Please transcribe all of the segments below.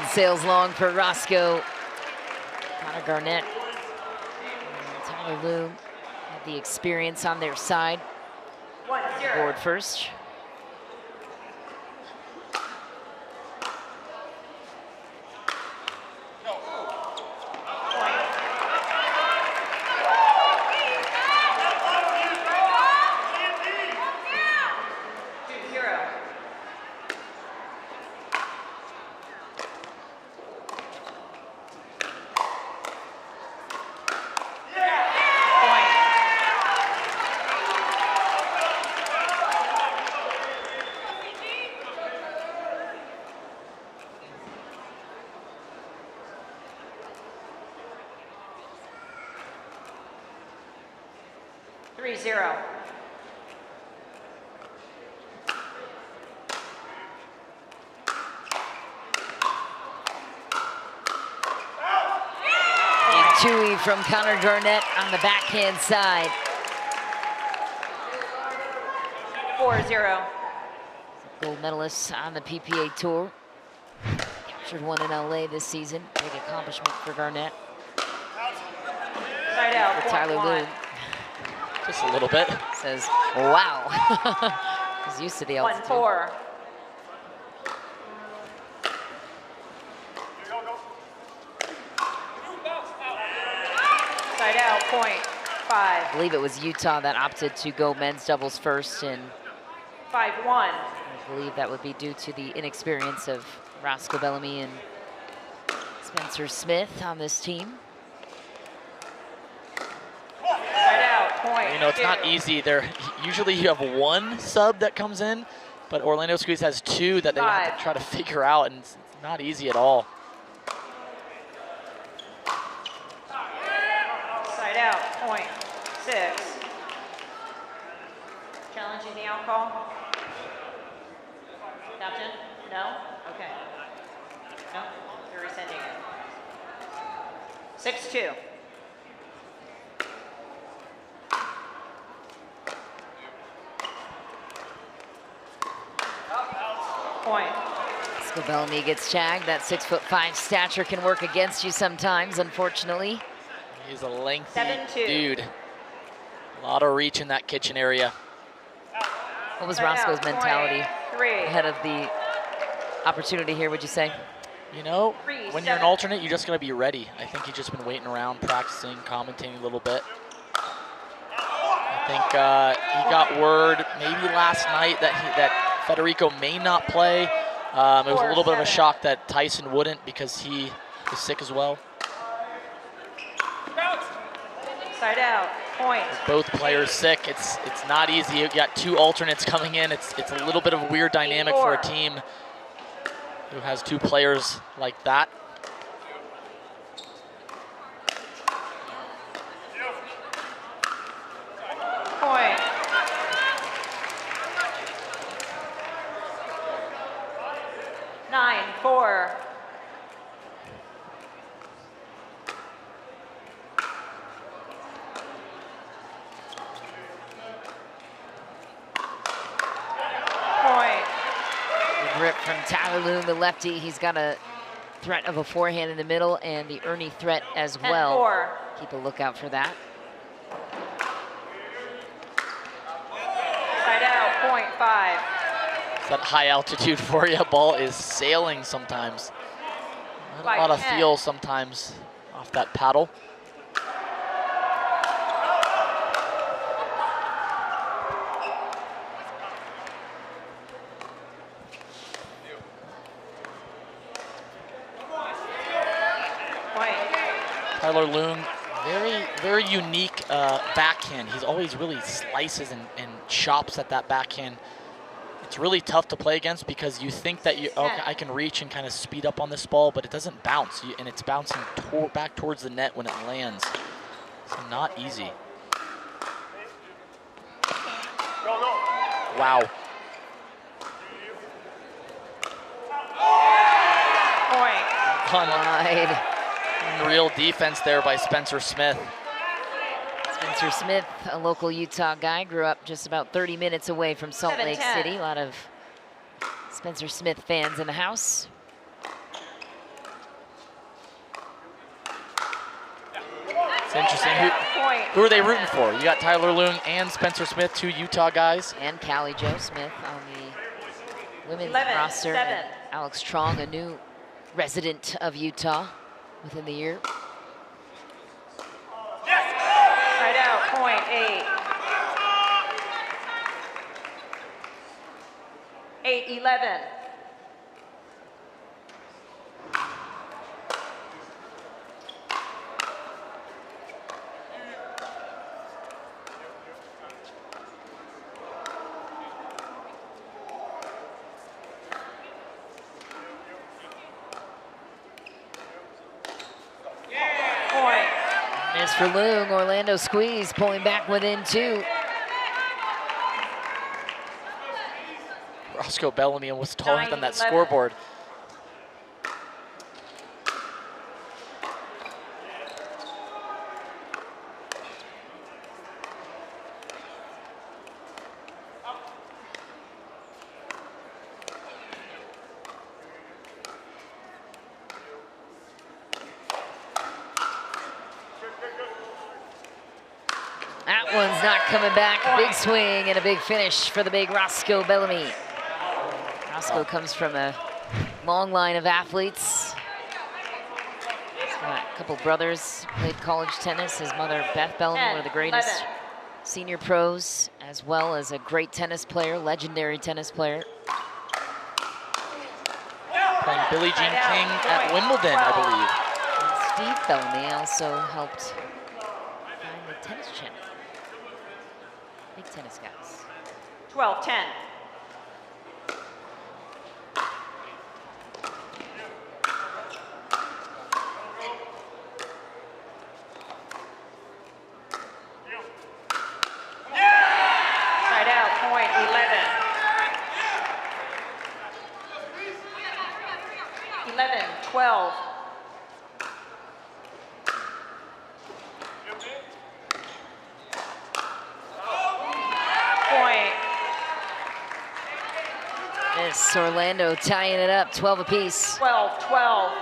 sails long for Roscoe. Connor Garnett and Tyler Loom have the experience on their side. 1-0. Board first. Chewy from Connor Garnett on the backhand side. 4-0. Gold medalist on the PPA Tour. Captured one in LA this season. Big accomplishment for Garnett. Side out, For Tyler Loom. Just a little bit. Says, wow. He's used to the altitude. 1-4. Side out, point 5. I believe it was Utah that opted to go men's doubles first, and 5-1. I believe that would be due to the inexperience of Roscoe Bellamy and Spencer Smith on this team. Side out, point You know, it's 2. not easy. There, usually you have one sub that comes in, but Orlando Squeeze has two that they have to try to figure out, and it's not easy at all. Side out, point 6. Challenging the out call? Captain? No? Okay. No? You're rescinding it. 6-2. Point. Bellamy gets tagged. That 6'5" stature can work against you sometimes, unfortunately. He's a lengthy 7-2. dude. A lot of reach in that kitchen area. What was Side Roscoe's out, mentality point 3. ahead of the opportunity here, would you say? You know, 3, when you're an 7. alternate, you're just going to be ready. I think he's just been waiting around, practicing, commentating a little bit. I think he got word maybe last night that Federico may not play. It was a little bit of a shock that Tyson wouldn't because he is sick as well. Side out, point. With both players sick, it's not easy. You got two alternates coming in. It's a little bit of a weird dynamic for a team who has two players like that. Point. Nine, 4. Point. Good grip from Tyler Loom, the lefty. He's got a threat of a forehand in the middle and the Ernie threat as well. 10-4. Keep a lookout for that. Side out, point 5. It's that high altitude for you. Ball is sailing sometimes. Not a lot of 5-10. feel sometimes off that paddle. Point. Tyler Loom, very unique backhand. He's always really slices and chops at that backhand. It's really tough to play against because you think that okay, I can reach and kind of speed up on this ball, but it doesn't bounce, and it's bouncing back towards the net when it lands. So not easy. Wow. Point. Wide. Real defense there by Spencer Smith. Spencer Smith, a local Utah guy, grew up just about 30 minutes away from Salt Lake 7-10. City. A lot of Spencer Smith fans in the house. It's interesting. Who are they rooting for? You got Tyler Leung and Spencer Smith, 2 Utah guys. And Callie Jo Smith on the women's 11, roster. 7. And Alex Trong, a new resident of Utah within the year. Side out, point 8. 8-11. Miss for Leung, Orlando squeeze, pulling back within 2. Roscoe Bellamy was taller than that 9-11. scoreboard. That one's not coming back. Big swing and a big finish for the big Roscoe Bellamy. Roscoe comes from a long line of athletes. He's got a couple brothers, played college tennis. His mother, Beth Bellamy, 10, one of the greatest 11. senior pros, as well as a great tennis player, legendary tennis player. Playing Billie Jean King at Wimbledon, I believe. And Steve Bellamy also helped find the tennis channel. Big tennis guys. 12-10. Side out, point 11. 11-12. Miss Orlando tying it up, 12 apiece. 12-12.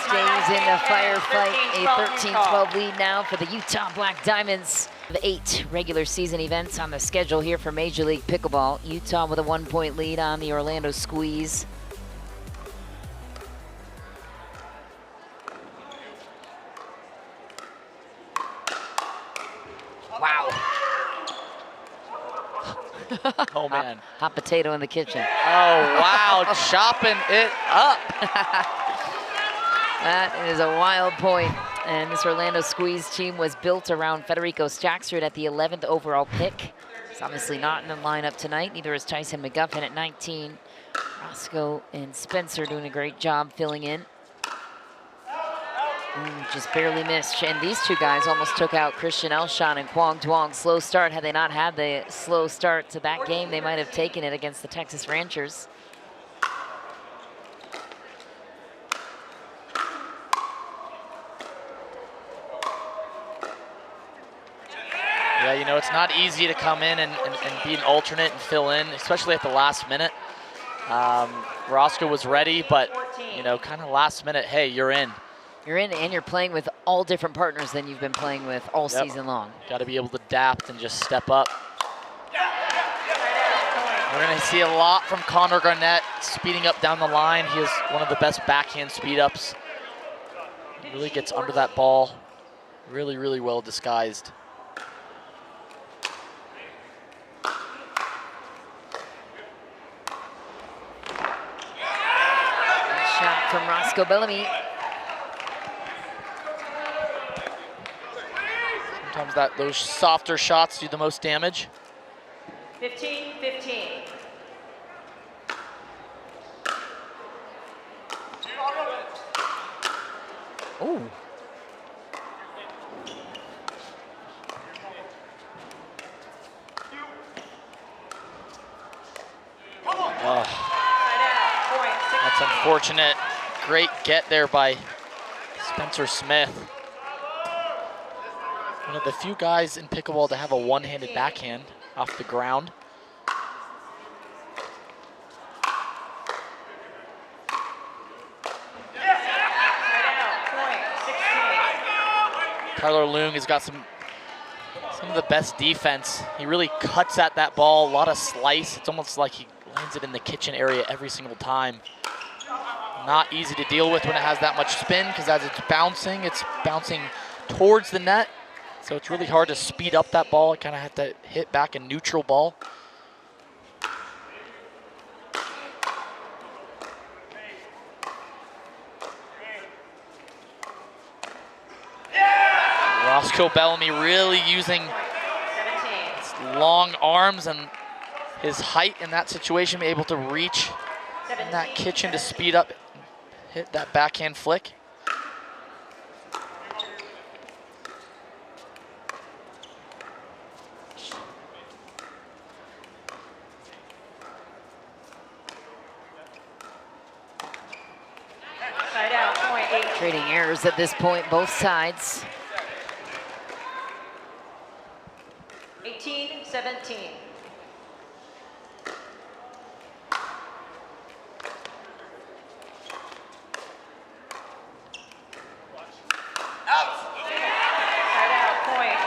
Stays in the firefight. A 13-12 lead now for the Utah Black Diamonds. The 8 regular season events on the schedule here for Major League Pickleball. Utah with a 1-point lead on the Orlando Squeeze. Wow. Oh, man. Hot potato in the kitchen. Oh, wow, chopping it up. That is a wild point. And this Orlando Squeeze team was built around Federico Staxford at the 11th overall pick. He's obviously not in the lineup tonight. Neither is Tyson McGuffin at 19. Roscoe and Spencer doing a great job filling in. Just barely missed. And these two guys almost took out Christian Elshon and Quang Duong. Slow start. Had they not had the slow start to that game, they might have taken it against the Texas Ranchers. Yeah, you know, it's not easy to come in and be an alternate and fill in, especially at the last minute. Roscoe was ready, but, you know, kind of last minute, hey, you're in. You're in, and you're playing with all different partners than you've been playing with all season long. Got to be able to adapt and just step up. We're going to see a lot from Connor Garnett speeding up down the line. He has one of the best backhand speed ups. He really gets under that ball. Really, really well disguised. Shot from Roscoe Bellamy. Sometimes those softer shots do the most damage. 15-15. Ooh. That's unfortunate. Great get there by Spencer Smith. One of the few guys in pickleball to have a one-handed backhand off the ground. Tyler Leung has got some of the best defense. He really cuts at that ball, a lot of slice. It's almost like he lands it in the kitchen area every single time. Not easy to deal with when it has that much spin, because as it's bouncing towards the net. So it's really hard to speed up that ball. I kind of have to hit back a neutral ball. Roscoe Bellamy really using his long arms and his height in that situation, be able to reach in that kitchen to speed up, hit that backhand flick. Side out, point 8. Trading errors at this point, both sides. 18-17. Side out, point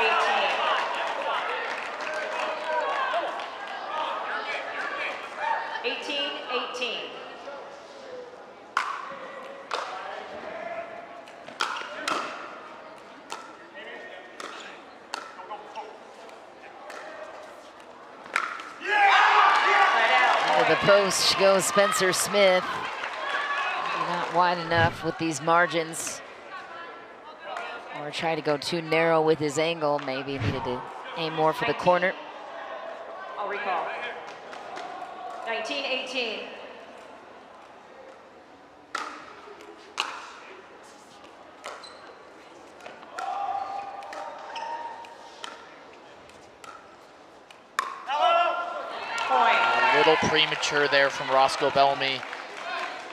18. 18-18. The post goes Spencer Smith. Not wide enough with these margins. Or try to go too narrow with his angle. Maybe needed to aim more for the corner. I'll recall. 19-18. A little premature there from Roscoe Bellamy.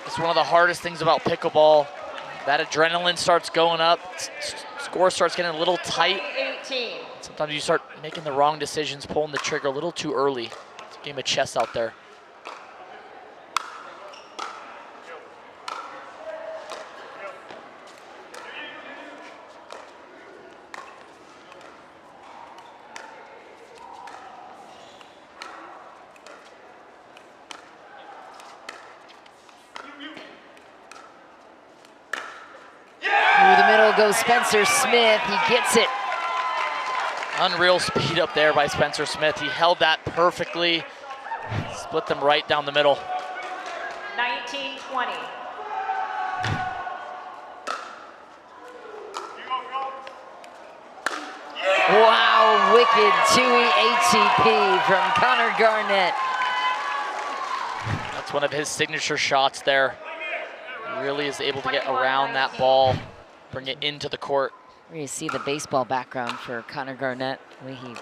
It's one of the hardest things about pickleball. That adrenaline starts going up, score starts getting a little tight. 18. Sometimes you start making the wrong decisions, pulling the trigger a little too early. It's a game of chess out there. Through the middle goes Spencer Smith. He gets it. Unreal speed up there by Spencer Smith. He held that perfectly. Split them right down the middle. 19-20. Wow, wicked 2E ATP from Connor Garnett. That's one of his signature shots there. He really is able to get around that ball, bring it into the court. Where you see the baseball background for Connor Garnett, the way he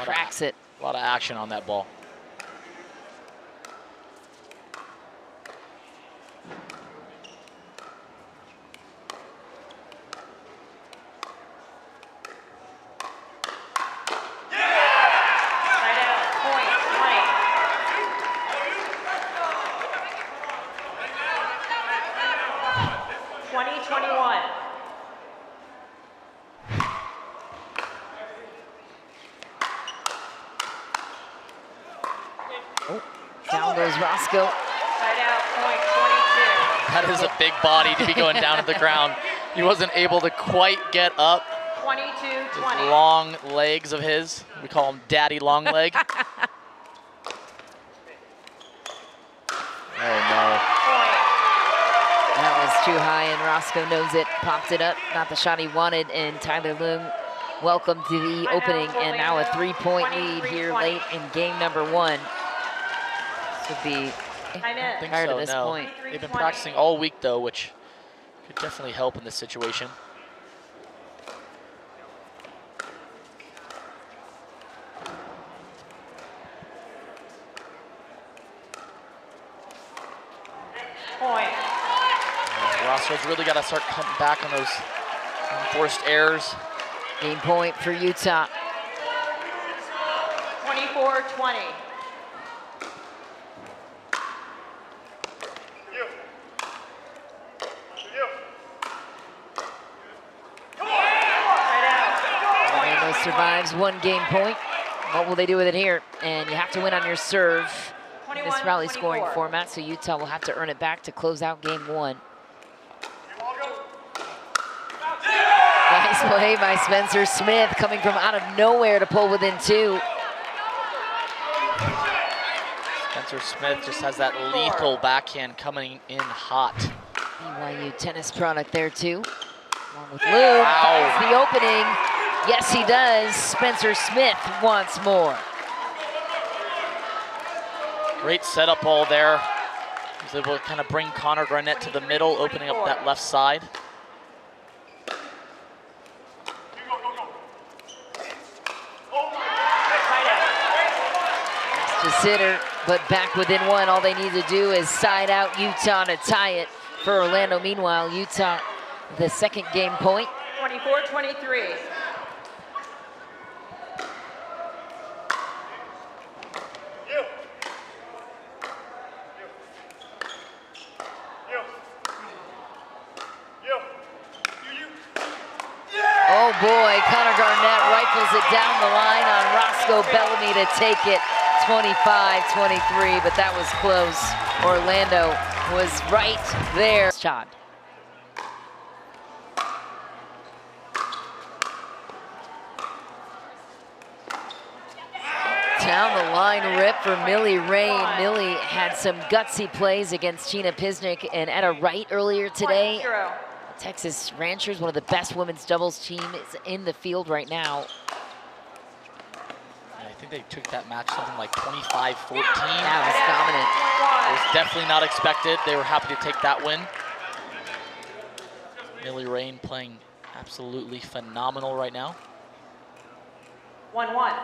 cracks it. A lot of action on that ball. Side out, point 20. 20-21. Down goes Roscoe. Side out, point 22. That is a big body to be going down to the ground. He wasn't able to quite get up. 22-20. Long legs of his. We call him Daddy Long Leg. Oh no. Point. That was too high, and Roscoe knows it. Popped it up. Not the shot he wanted, and Tyler Leung welcome to the opening, and now a 3-point lead here late in game number 1. This would be I'm in. I think tired so, of this no. point. They've been practicing all week though, which could definitely help in this situation. Point. Roscoe's really got to start cutting back on those forced errors. Game point for Utah. 24-20. Orlando survives 1 game point. What will they do with it here? And you have to win on your serve in this rally scoring format, so Utah will have to earn it back to close out game 1. Nice play by Spencer Smith, coming from out of nowhere to pull within 2. Spencer Smith just has that lethal backhand coming in hot. BYU tennis product there too. Along with Lou, finds the opening. Yes, he does. Spencer Smith wants more. Great setup ball there. He's able to kind of bring Connor Garnett to the middle, opening up that left side. Just hitter, but back within 1. All they need to do is side out Utah to tie it for Orlando. Meanwhile, Utah, the 2nd game point. 24-23. Oh boy, Connor Garnett rifles it down the line on Roscoe Bellamy to take it 25-23, but that was close. Orlando was right there. Shot. Down the line rip for Millie Rain. Millie had some gutsy plays against Gina Pisnik and Etta Wright earlier today. Texas Ranchers, one of the best women's doubles team, is in the field right now. I think they took that match something like 25-14. That was dominant. It was definitely not expected. They were happy to take that win. Millie Rain playing absolutely phenomenal right now. 1-1.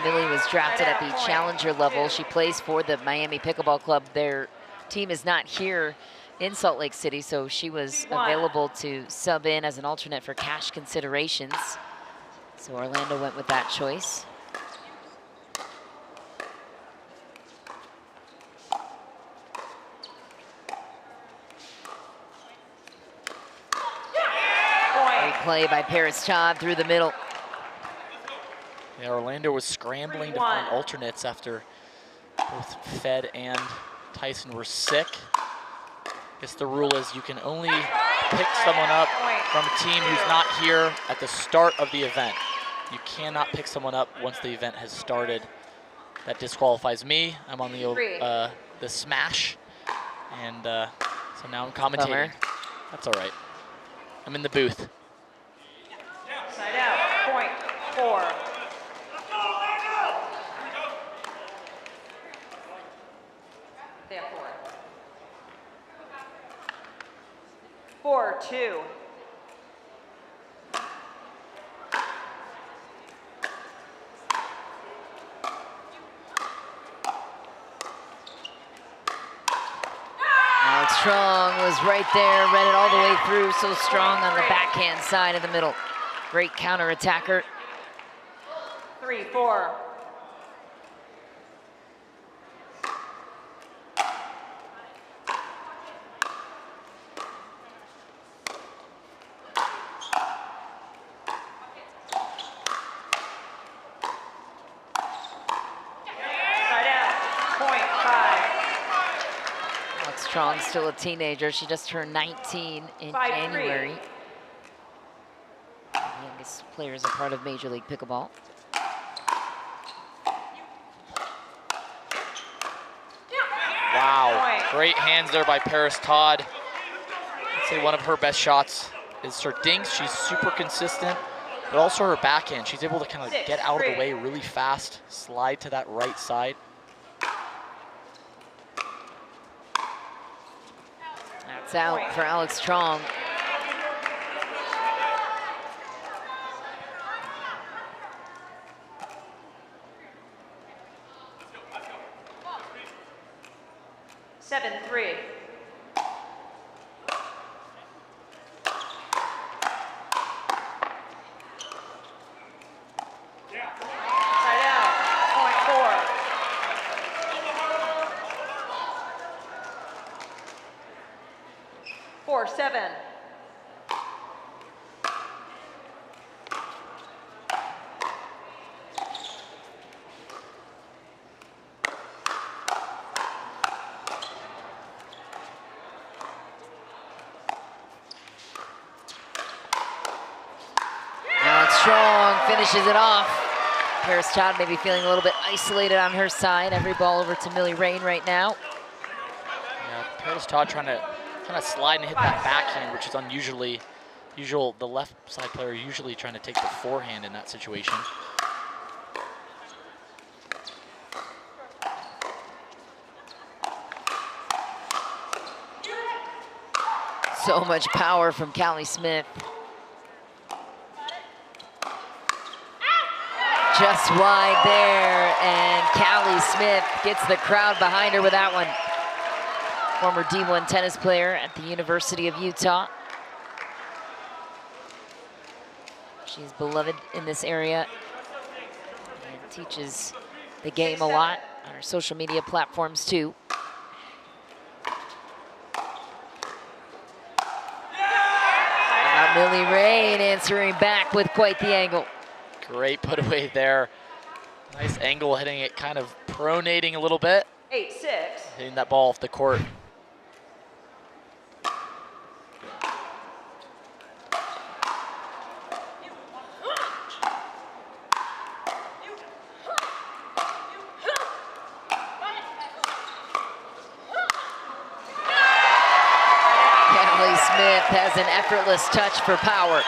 Millie was drafted at the challenger level. She plays for the Miami Pickleball Club. Their team is not here in Salt Lake City, so she was available to sub in as an alternate for cash considerations. So Orlando went with that choice. Great play by Paris Todd through the middle. Yeah, Orlando was scrambling to find alternates after both Fed and Tyson were sick. I guess the rule is you can only pick someone up from a team who's not here at the start of the event. You cannot pick someone up once the event has started. That disqualifies me. I'm on the smash, and so now I'm commentating. Bummer. That's all right. I'm in the booth. Side out, point 4. They have 4. 4-2. Alex Strong was right there, read it all the way through, so strong on the backhand side of the middle. Great counter attacker. 3-4. Strong's still a teenager. She just turned 19 in January. The youngest player is a part of Major League Pickleball. Wow, great hands there by Paris Todd. I'd say one of her best shots is her dinks. She's super consistent, but also her backhand. She's able to kind of get out of the way really fast, slide to that right side. That's out for Alex Strong. 7-3. Side out, point 4. 4-7. Strong finishes it off. Paris Todd maybe feeling a little bit isolated on her side. Every ball over to Millie Rain right now. Yeah, Paris Todd trying to slide and hit that backhand, which is usual. The left side player usually trying to take the forehand in that situation. So much power from Callie Smith. Just wide there, and Callie Smith gets the crowd behind her with that one. Former D1 tennis player at the University of Utah. She's beloved in this area and teaches the game a lot on her social media platforms too. Now Millie Rain answering back with quite the angle. Great put away there. Nice angle, hitting it kind of pronating a little bit. 8-6. Hitting that ball off the court. Callie Smith has an effortless touch for power.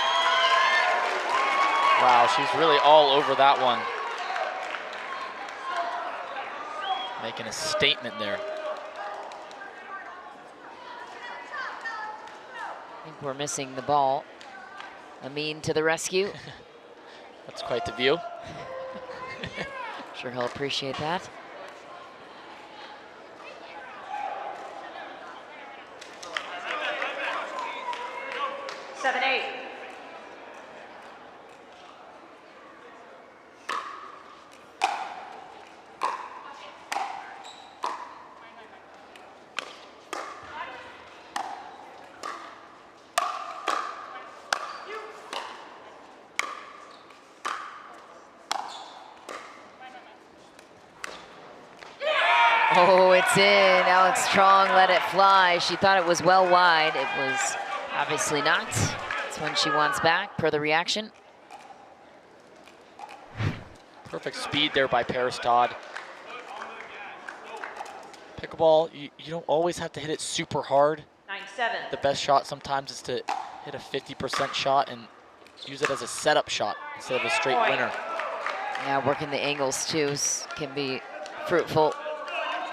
Wow, she's really all over that one. Making a statement there. I think we're missing the ball. Amin to the rescue. That's quite the view. Sure he'll appreciate that. Oh, it's in. Alex Strong let it fly. She thought it was well wide. It was obviously not. It's when she wants back, per the reaction. Perfect speed there by Paris Todd. Pickleball, you don't always have to hit it super hard. 9-7. The best shot sometimes is to hit a 50% shot and use it as a setup shot instead of a straight winner. Yeah, working the angles too can be fruitful,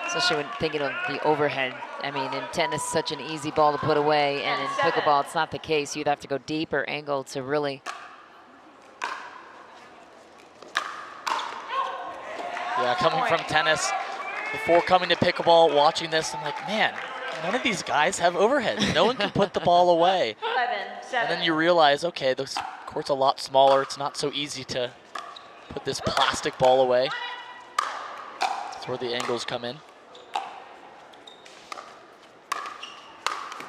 especially when thinking of the overhead. I mean, in tennis, such an easy ball to put away, and in pickleball, it's not the case. You'd have to go deep or angle to really. Yeah, coming from tennis, before coming to pickleball, watching this, I'm like, man, none of these guys have overhead. No one can put the ball away. 11-7. And then you realize, okay, this court's a lot smaller. It's not so easy to put this plastic ball away. That's where the angles come in.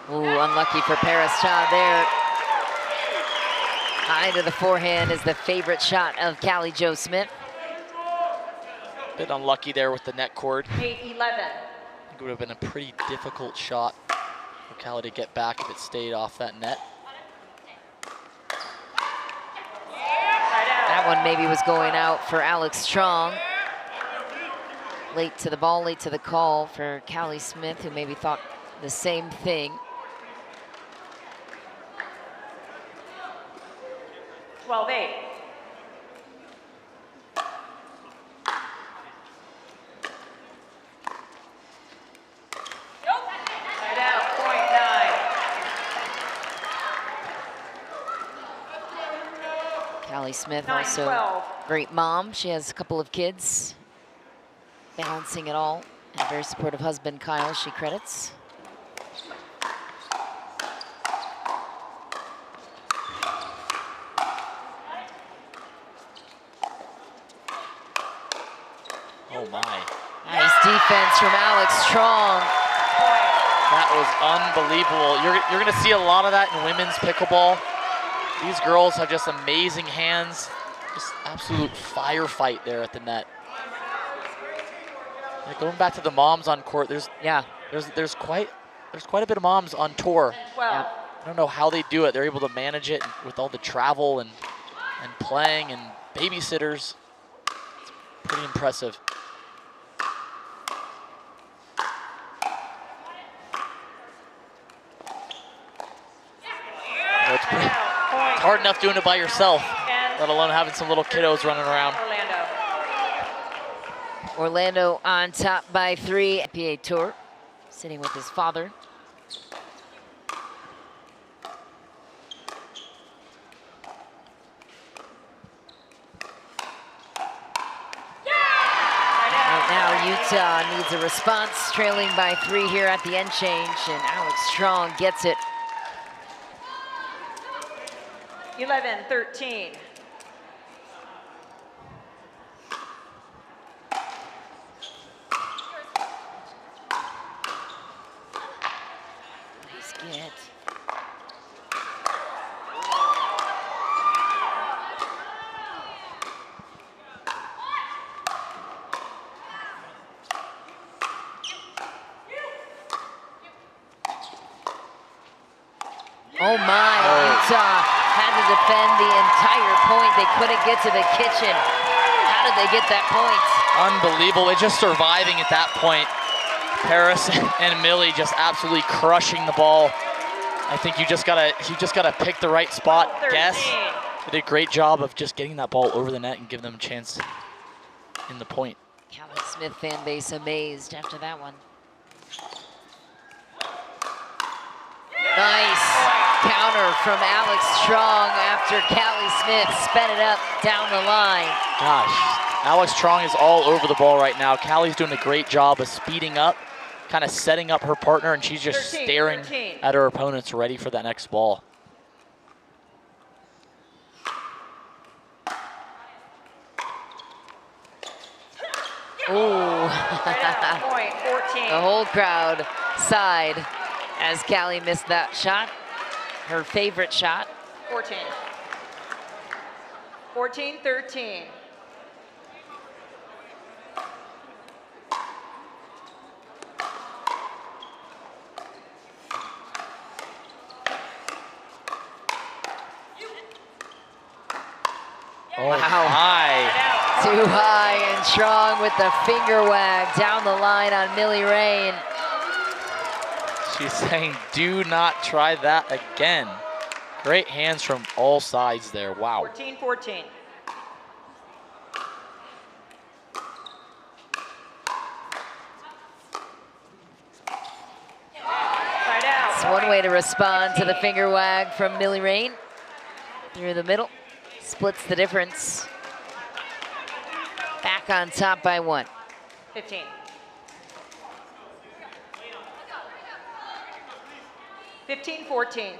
Ooh, unlucky for Paris Todd there. High to the forehand is the favorite shot of Callie Jo Smith. Bit unlucky there with the net cord. 8-11. I think it would have been a pretty difficult shot for Callie to get back if it stayed off that net. That one maybe was going out for Alex Strong. Late to the ball, late to the call for Callie Smith, who maybe thought the same thing. 12-8. Side out, point 9. Callie Smith 9-12. also great mom. She has a couple of kids, balancing it all. And a very supportive husband, Kyle, she credits. Oh my. Nice defense from Alex Strong. That was unbelievable. You're going to see a lot of that in women's pickleball. These girls have just amazing hands. Just absolute firefight there at the net. Yeah, going back to the moms on court, there's quite a bit of moms on tour. Well, I don't know how they do it. They're able to manage it with all the travel and playing and babysitters. It's pretty impressive. It's hard enough doing it by yourself, let alone having some little kiddos running around. Orlando on top by 3. PA Tour, sitting with his father. Right now, Utah needs a response, trailing by 3 here at the end change, and Alex Strong gets it. 11-13. Nice get. Oh my, Utah had to defend the entire point. They couldn't get to the kitchen. How did they get that point? Unbelievable. They're just surviving at that point. Paris and Millie just absolutely crushing the ball. I think you just gotta pick the right spot, guess. They did a great job of just getting that ball over the net and giving them a chance in the point. Callie Smith fan base amazed after that one. Nice counter from Alex Strong after Callie Smith sped it up down the line. Gosh, Alex Strong is all over the ball right now. Callie's doing a great job of speeding up, kind of setting up her partner, and she's just staring at her opponents ready for that next ball. Ooh. Point, 14. The whole crowd sighed as Callie missed that shot, her favorite shot. 14. 14-13. Oh, my. Too high and Strong with the finger wag down the line on Millie Rain. She's saying, do not try that again. Great hands from all sides there. Wow. 14-14. Side out. It's one way to respond to the finger wag from Millie Rain. Through the middle, splits the difference. Back on top by 1. 15. 15-14.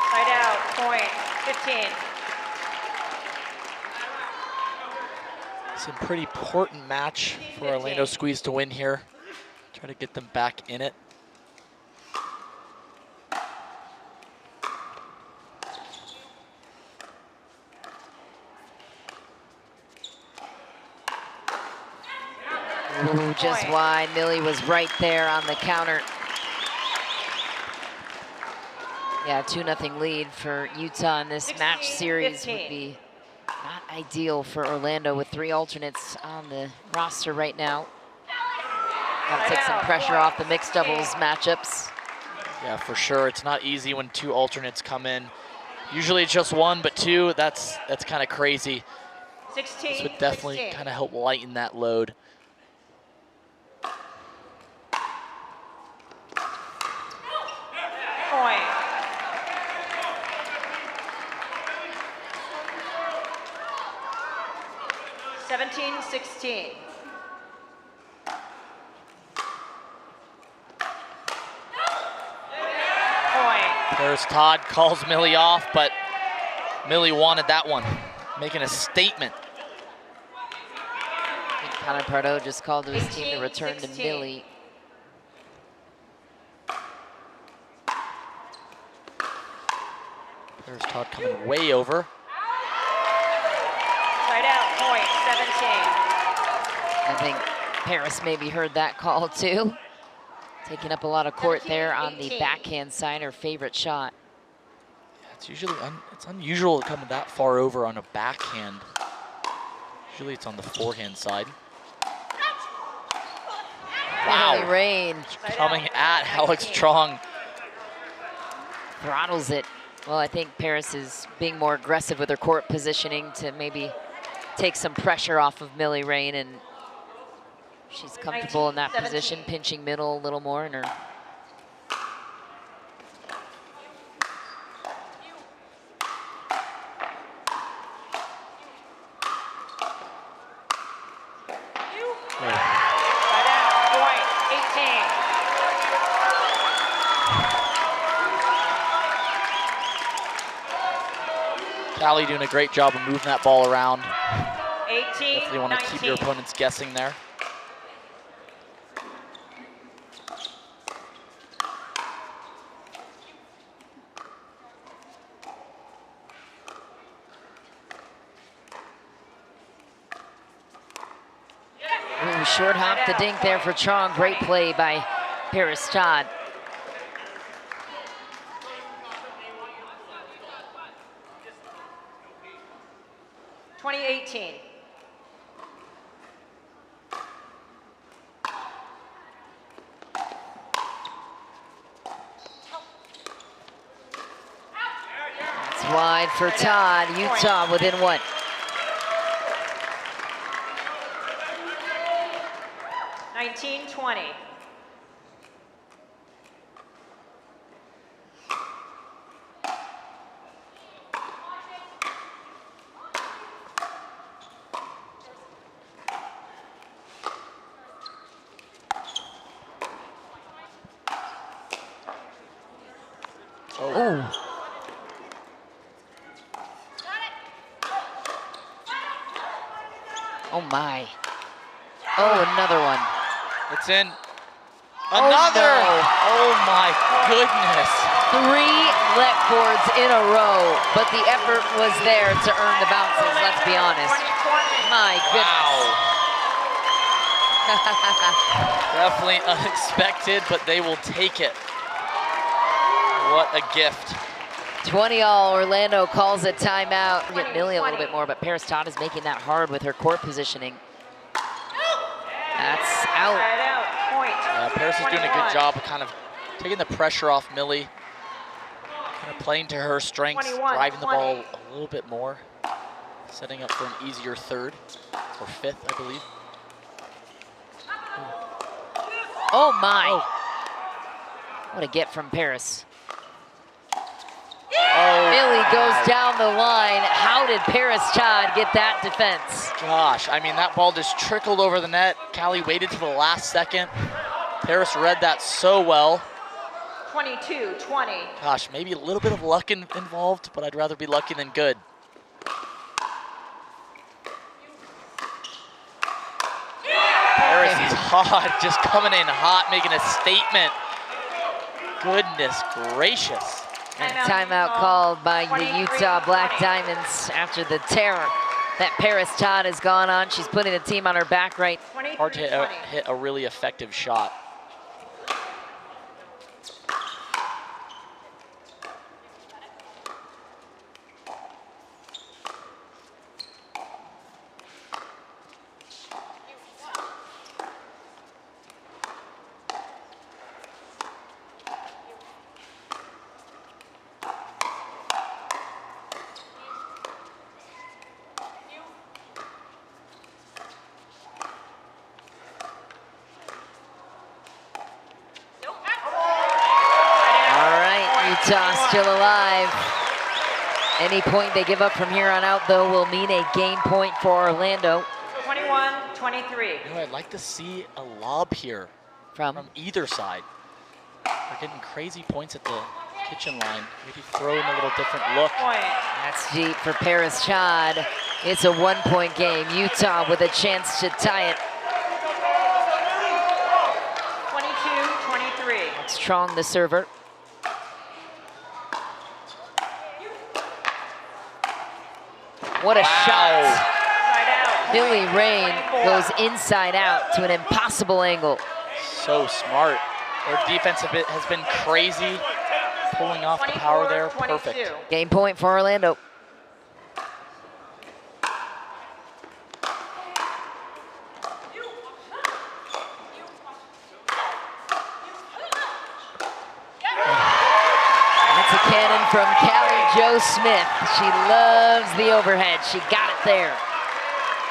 Side out, point, 15. It's a pretty important match for Orlando Squeeze to win here. Try to get them back in it. Ooh, just wide. Millie was right there on the counter. Yeah, 2-0 lead for Utah in this match series would be not ideal for Orlando with 3 alternates on the roster right now. Gotta take some pressure off the mixed doubles matchups. Yeah, for sure. It's not easy when 2 alternates come in. Usually it's just 1, but 2, that's kind of crazy. 16, this would definitely kind of help lighten that load. Point. 17-16. Point. Paris Todd calls Millie off, but Millie wanted that one, making a statement. I think Connor Pardo just called to his team to return to 18-16. Millie. Paris Todd coming way over. Right out, point, 17. I think Paris maybe heard that call too. Taking up a lot of court there on the 17-18. backhand side, her favorite shot. Yeah, it's usually it's unusual to come that far over on a backhand. Usually it's on the forehand side. Wow. Wow, Rain coming at Alex Strong. throttles it. Well, I think Paris is being more aggressive with her court positioning to maybe take some pressure off of Millie Rain, and she's comfortable in that 19-17. position, pinching middle a little more in her. Right out, point, 18. Callie doing a great job of moving that ball around. 18, Definitely want to keep your 19. opponents guessing there. Ooh, short hop the dink there for Chong. Great play by Paris Todd. (2018). It's wide for Todd. Utah within what? 19-20. Oh. Oh my. Oh, another one. It's in. Another! no. Oh my goodness. 3 let boards in a row, but the effort was there to earn the bounces, let's be honest. 20-20. My goodness. Definitely unexpected, but they will take it. What a gift. 20-all, Orlando calls a timeout. Get Millie a little 20. bit more, but Paris Todd is making that hard with her court positioning. That's out. Right out, point. Yeah, Paris is doing a 21. good job of kind of taking the pressure off Millie. Kind of playing to her strengths, 21, driving the 20. ball a little bit more. Setting up for an easier third, or fifth, I believe. Oh my. What a get from Paris. Oh, Millie goes wow. down the line. How did Paris Todd get that defense? Gosh, I mean, that ball just trickled over the net. Callie waited to the last second. Paris read that so well. 22-20. Gosh, maybe a little bit of luck involved, but I'd rather be lucky than good. Paris Todd just coming in hot, making a statement. Goodness gracious. Timeout called by the Utah Black Diamonds after the terror that Paris Todd has gone on. She's putting the team on her back right. Hard to hit a really effective shot. Utah still alive. Any point they give up from here on out, though, will mean a game point for Orlando. 23. You know, I'd like to see a lob here from either side. They're getting crazy points at the kitchen line. Maybe throw in a little different look. Point. That's deep for Paris Chad. It's a 1-point game. Utah with a chance to tie it. 22-23. Strong, the server. What a shot. Side out. Billy Rain 24. goes inside out to an impossible angle. So smart. Their defense has been crazy. Pulling off the power there, 24-22. perfect. Game point for Orlando. That's a cannon from Callie Jo Smith. She loves the overhead. She got it there.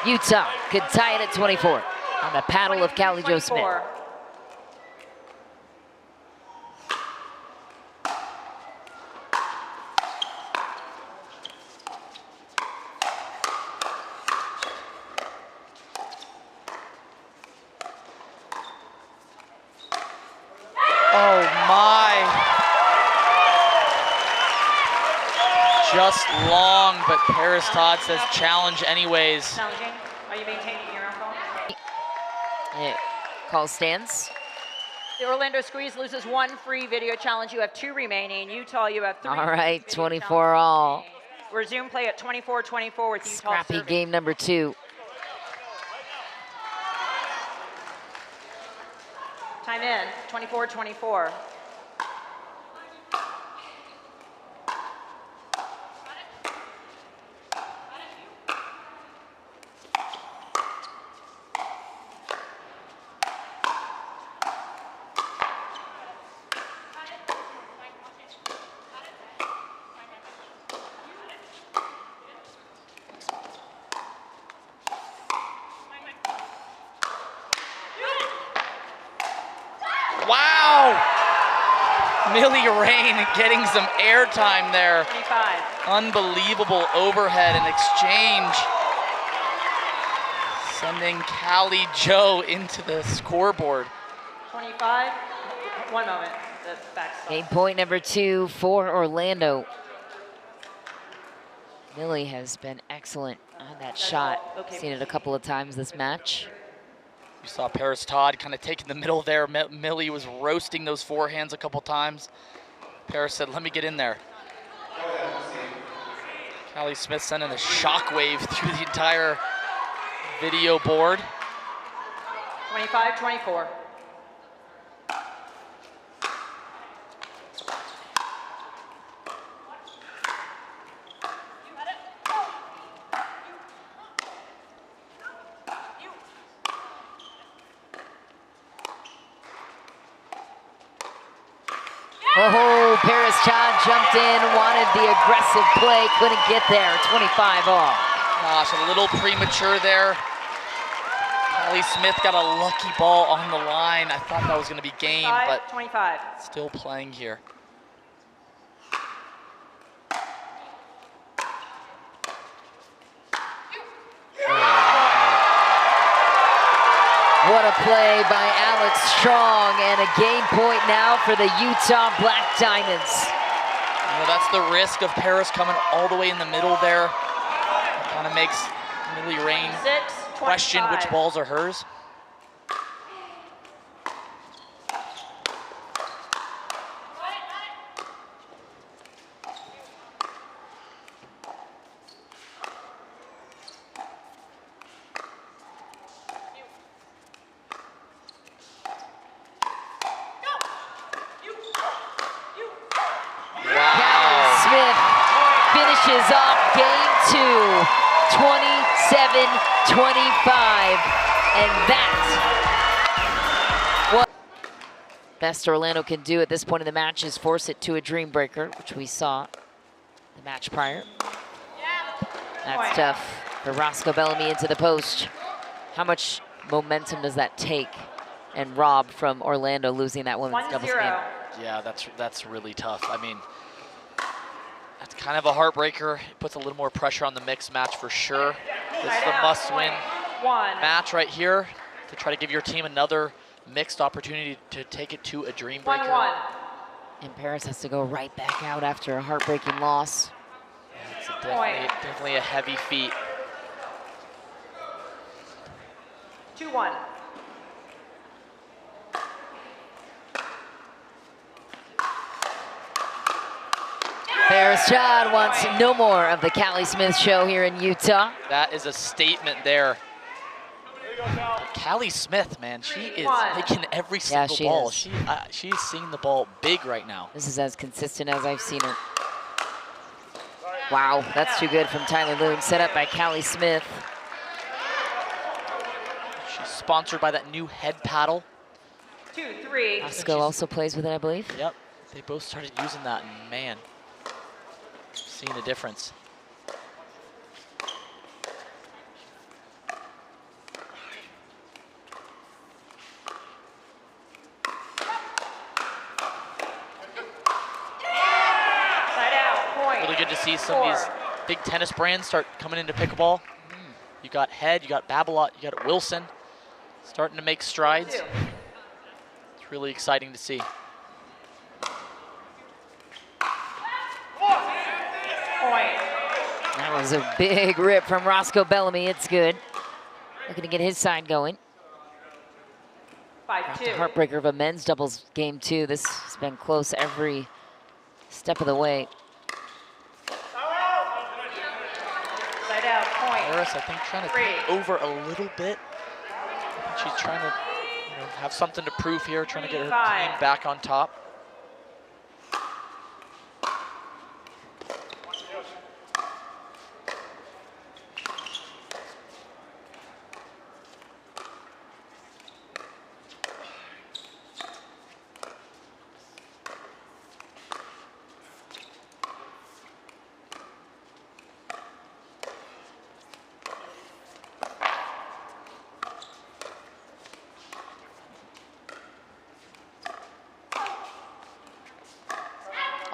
Utah could tie it at 24 on the paddle of Callie Jo Smith. 24. Oh my. Just long, but Paris Todd says challenge anyways. Challenging. Are you maintaining your own phone? Call stands. The Orlando Squeeze loses 1 free video challenge. You have 2 remaining. Utah, you have 3. All right, video 24 challenges all. remaining. Resume play at 24-24 with Utah Scrappy serving. game number 2. Time in, 24-24. Wow! Millie Rain getting some airtime there. 25. Unbelievable overhead and exchange. Sending Callie Jo into the scoreboard. 25. 1 moment. The backstop. Game point number 2 for Orlando. Millie has been excellent on that shot. Okay. Seen it a couple of times this match. You saw Paris Todd kind of taking the middle there. Millie was roasting those forehands a couple times. Paris said, let me get in there. Callie Smith sending a shockwave through the entire video board. 25-24. Oh, Paris Chad jumped in, wanted the aggressive play, couldn't get there. 25 all. Gosh, a little premature there. Callie Smith got a lucky ball on the line. I thought that was going to be game, but 25. still playing here. What a play by Alex Strong, and a game point now for the Utah Black Diamonds. You know, that's the risk of Paris coming all the way in the middle there. Kind of makes Millie Rain 6, question which balls are hers. Smith finishes off game 2, 27-25, and that's what best Orlando can do at this point in the match is force it to a dream breaker, which we saw the match prior. That's tough for Roscoe Bellamy into the post. How much momentum does that take and rob from Orlando losing that women's doubles game? 1-0. Yeah, that's really tough. I mean, that's kind of a heartbreaker. It puts a little more pressure on the mixed match for sure. This is the must win. 1. match right here to try to give your team another mixed opportunity to take it to a dream breaker. 1-1. And Paris has to go right back out after a heartbreaking loss. It's definitely a heavy feat. 2-1. Paris Chad wants no more of the Callie Smith show here in Utah. That is a statement there. Callie Smith, man, she is making every single ball. She's seeing the ball big right now. This is as consistent as I've seen her. Wow, that's too good from Tyler Loom, set up by Callie Smith. She's sponsored by that new head paddle. 2-3. Roscoe also plays with it, I believe. Yep, they both started using that, and man, seeing the difference. Really good to see some of these big tennis brands start coming into pickleball. You got Head, you got Babolat, you got Wilson starting to make strides. It's really exciting to see. That was a big rip from Roscoe Bellamy. It's good. Looking to get his side going. 5-2. The heartbreaker of a men's doubles game too. This has been close every step of the way. Side out, point. Paris, I think, trying to take over a little bit. She's trying to have something to prove here, trying to get her team back on top.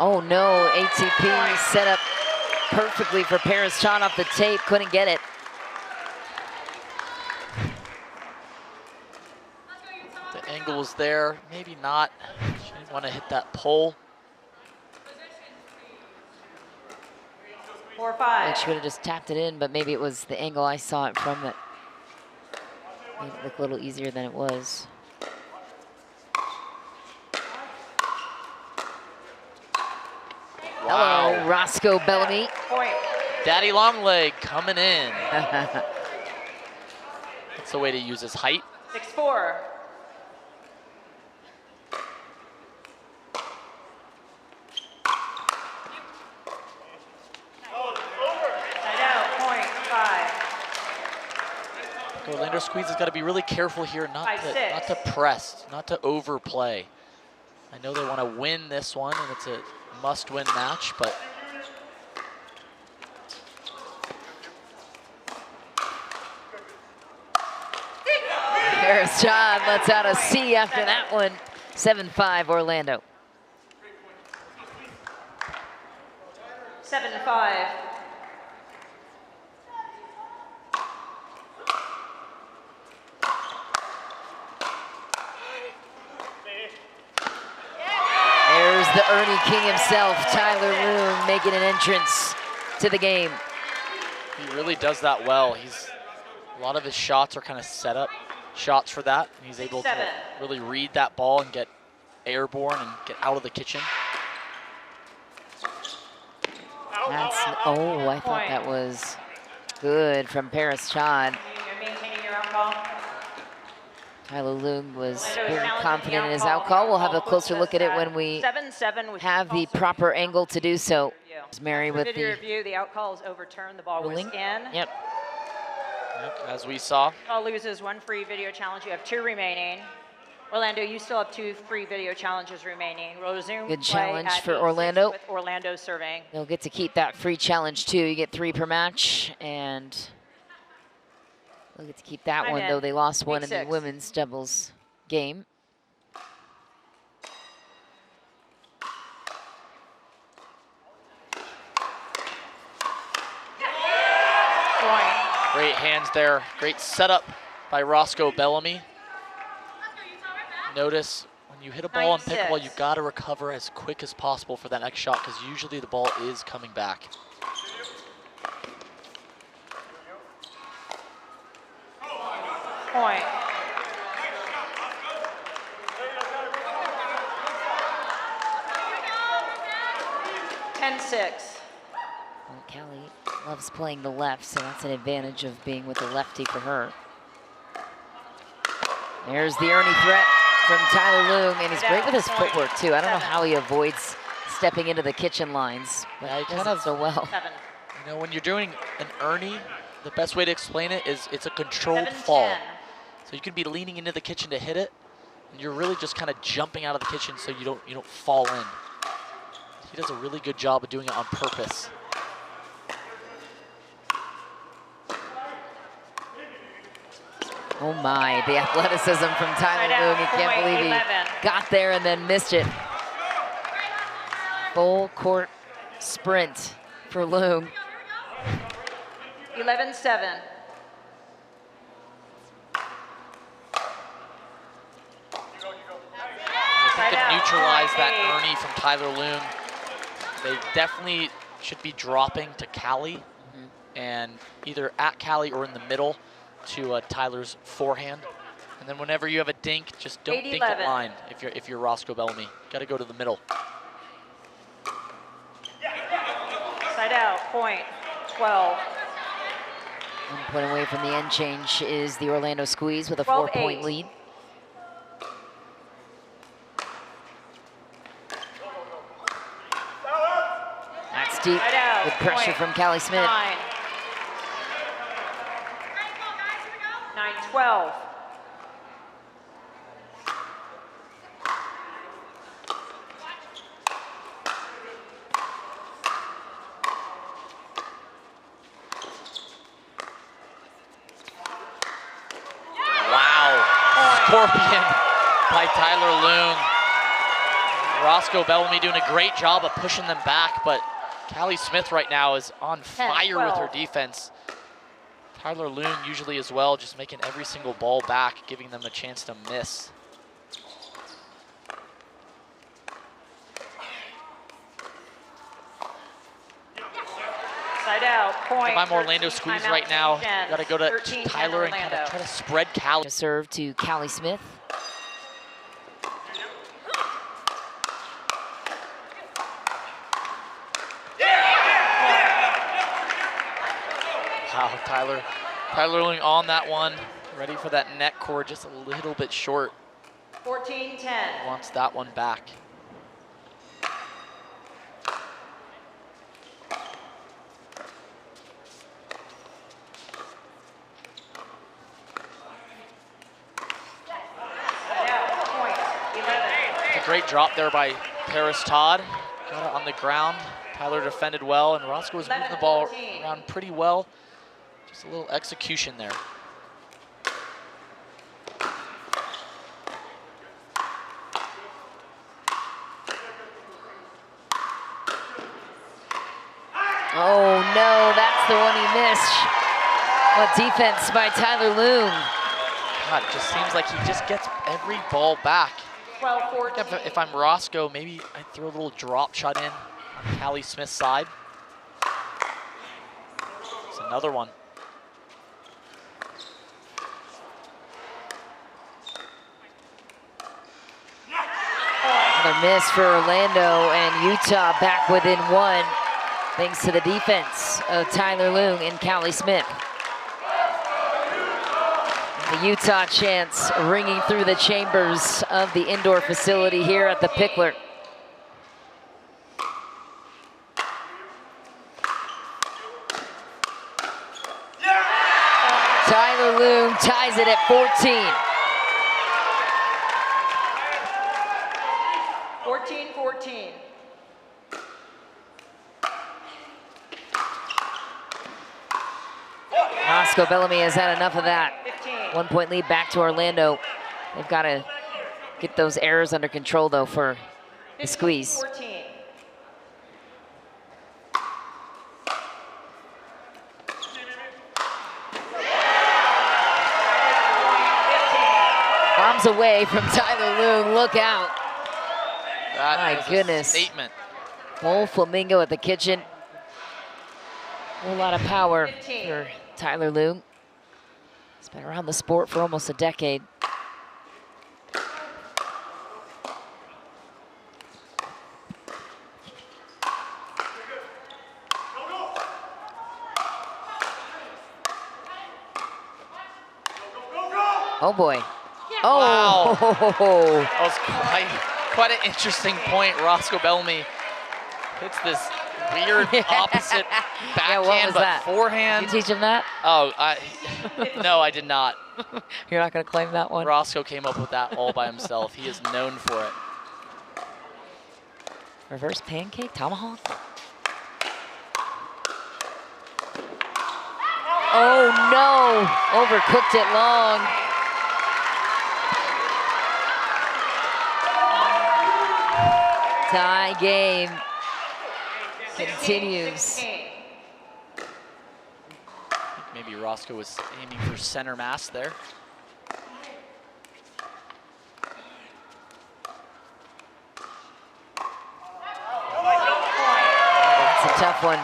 Oh no, ATP set up perfectly for Paris Chan off the tape, couldn't get it. The angle was there, maybe not. She didn't want to hit that pole. 4-5. And she would have just tapped it in, but maybe it was the angle I saw it from that made it look a little easier than it was. Wow. Hello, Roscoe Bellamy. Point. Daddy Longleg coming in. That's the way to use his height. 6-4. Side out, point. 5. Orlando Squeeze has got to be really careful here not to press, not to overplay. I know they want to win this one, and it's a must-win match, but Paris John lets out a C after that one. 7-5 Orlando. 7-5. There's the Ernie King himself, Tyler Loom, making an entrance to the game. he really does that well. A lot of his shots are kind of set up shots for that. And he's able to really read that ball and get airborne and get out of the kitchen. Oh, I thought that was good from Paris Chad. You're maintaining your own call. Tyler Loom was very confident in his out call. We'll have a closer look at it when we have the proper angle to do so. Mary with Video the review, the out call is overturned. The ball was ruling. in. Yep. As we saw. Ball loses 1 free video challenge. You have 2 remaining. Orlando, you still have 2 free video challenges remaining. We'll resume Good play challenge at for 8-6 Orlando. With Orlando serving. They'll get to keep that free challenge too. You get 3 per match, and they'll get to keep that I'm one, in. though they lost one in the 8-6. women's doubles game. Point. Great hands there. Great setup by Roscoe Bellamy. Notice when you hit a ball in pickleball, you've got to recover as quick as possible for that next shot because usually the ball is coming back. Point. Six. Well, Callie loves playing the left, so that's an advantage of being with the lefty for her. There's the Ernie threat from Tyler Loong, and he's great with his footwork too. I don't know how he avoids stepping into the kitchen lines, but Yeah, he he does it so well. You know, when you're doing an Ernie, the best way to explain it is it's a controlled fall. So you can be leaning into the kitchen to hit it, and you're really just kind of jumping out of the kitchen so you don't fall in. He does a really good job of doing it on purpose. Oh my, the athleticism from Tyler Loong. You can't believe he got there and then missed it. Full court sprint for Loong. 11-7. I think to neutralize that Ernie from Tyler Loong, they definitely should be dropping to Callie, and either at Callie or in the middle to Tyler's forehand. And then whenever you have a dink, just don't dink it line if you're Roscoe Bellamy. Got to go to the middle. Side out, point, 12. 1 point away from the end change is the Orlando Squeeze with a 4-point lead. That's deep with pressure from Callie Smith. 9-12. Scorpion by Tyler Loong. Roscoe Bellamy doing a great job of pushing them back, but Callie Smith right now is on fire with her defense. Tyler Loong usually as well, just making every single ball back, giving them a chance to miss. Side out, point. If I'm Orlando Squeeze right now, got to go to Tyler and kind of try to spread Callie. Serve to Callie Smith. Wow, Tyler Loong on that one, ready for that net cord, just a little bit short. 14-10. Wants that one back. Great drop there by Paris Todd. Got it on the ground. Tyler defended well, and Roscoe was moving the ball around pretty well. Just a little execution there. Oh no, that's the one he missed. What defense by Tyler Loong. God, it just seems like he just gets every ball back. 12-14. If I'm Roscoe, maybe I throw a little drop shot in on Callie Smith's side. It's another one. Another miss for Orlando, and Utah back within one, thanks to the defense of Tyler Loong and Callie Smith. The Utah chants ringing through the chambers of the indoor facility here at the Pickler. Tyler Loong ties it at 14. 14-14. Roscoe Bellamy has had enough of that. 1 point lead back to Orlando. They've got to get those errors under control though for the Squeeze. 14. bombs away from Tyler Loong. Look out. That My is goodness. a statement. Full flamingo at the kitchen. A whole lot of power 15. for Tyler Loong. He's been around the sport for almost a decade. Oh boy. Oh! Wow. That was quite an interesting point. Roscoe Bellamy hits this weird opposite backhand, what was but that? forehand. Did you teach him that? Oh, no, I did not. You're not going to claim that one? Roscoe came up with that all by himself. He is known for it. Reverse pancake, tomahawk. Oh no! Overcooked it long. Tie game continues. Maybe Roscoe was aiming for center mass there. That's a tough one.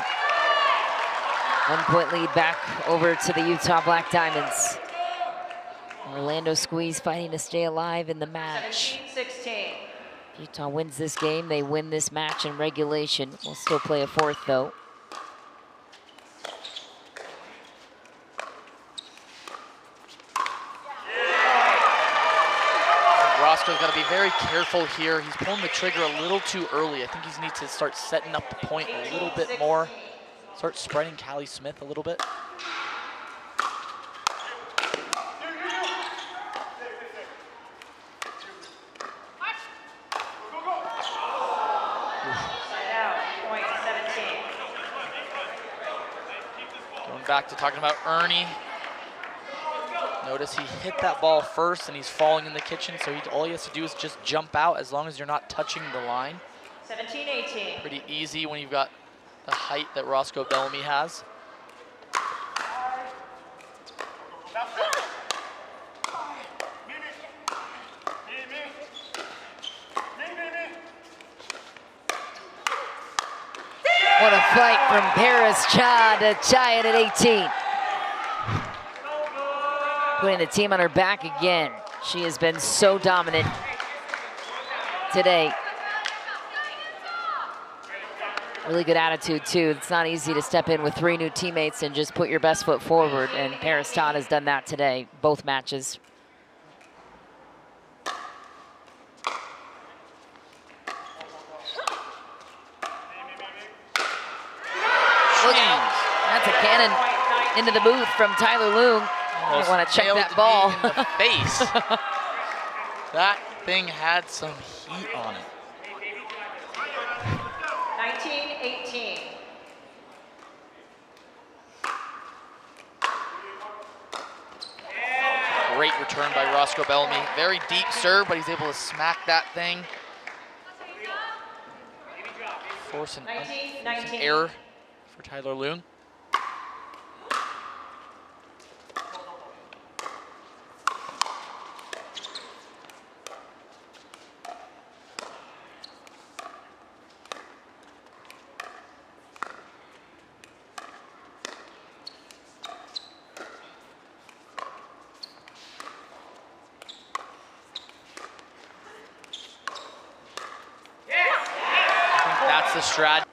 1 point lead back over to the Utah Black Diamonds. Orlando Squeeze fighting to stay alive in the match. 17-16. Utah wins this game, they win this match in regulation. We'll still play a fourth though. Roscoe's got to be very careful here. He's pulling the trigger a little too early. I think he needs to start setting up the point a little bit more. Start spreading Callie Smith a little bit. Going back to talking about Ernie. Notice he hit that ball first and he's falling in the kitchen, so all he has to do is just jump out as long as you're not touching the line. 17-18. Pretty easy when you've got the height that Roscoe Bellamy has. What a fight from Paris Cha to tie it at 18. Putting the team on her back again. She has been so dominant today. Really good attitude too. It's not easy to step in with 3 new teammates and just put your best foot forward, and Paris Todd has done that today, both matches. Look out, that's a cannon into the booth from Tyler Loong. I want to check that ball. In the face. That thing had some heat on it. 19-18. Great return by Roscoe Bellamy. Very deep serve, but he's able to smack that thing. Force an error for Tyler Loong. The strat.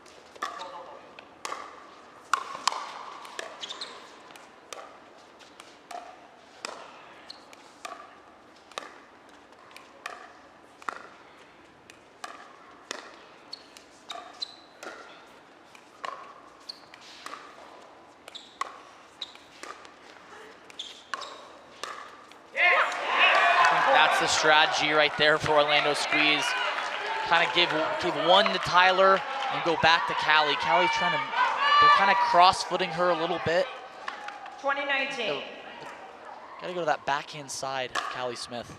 That's the strategy right there for Orlando Squeeze. Kind of give one to Tyler and go back to Callie. Callie's they're kind of cross-footing her a little bit. 2019. Got to go to that backhand side, Callie Smith.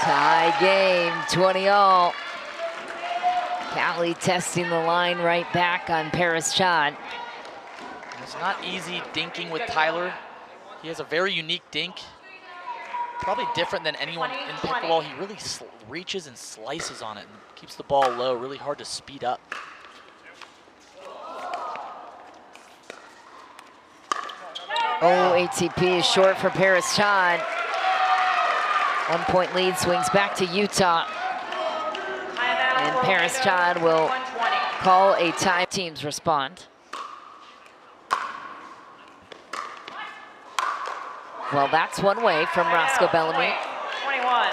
Tie game, 20 all. Callie testing the line right back on Paris Chad. It's not easy dinking with Tyler. He has a very unique dink. Probably different than anyone in pickleball. He really reaches and slices on it and keeps the ball low, really hard to speed up. Oh, ATP is short for Paris Chad. 1 point lead swings back to Utah. And Paris Chad will call a time. Teams respond. Well, that's one way from Roscoe Bellamy. 21.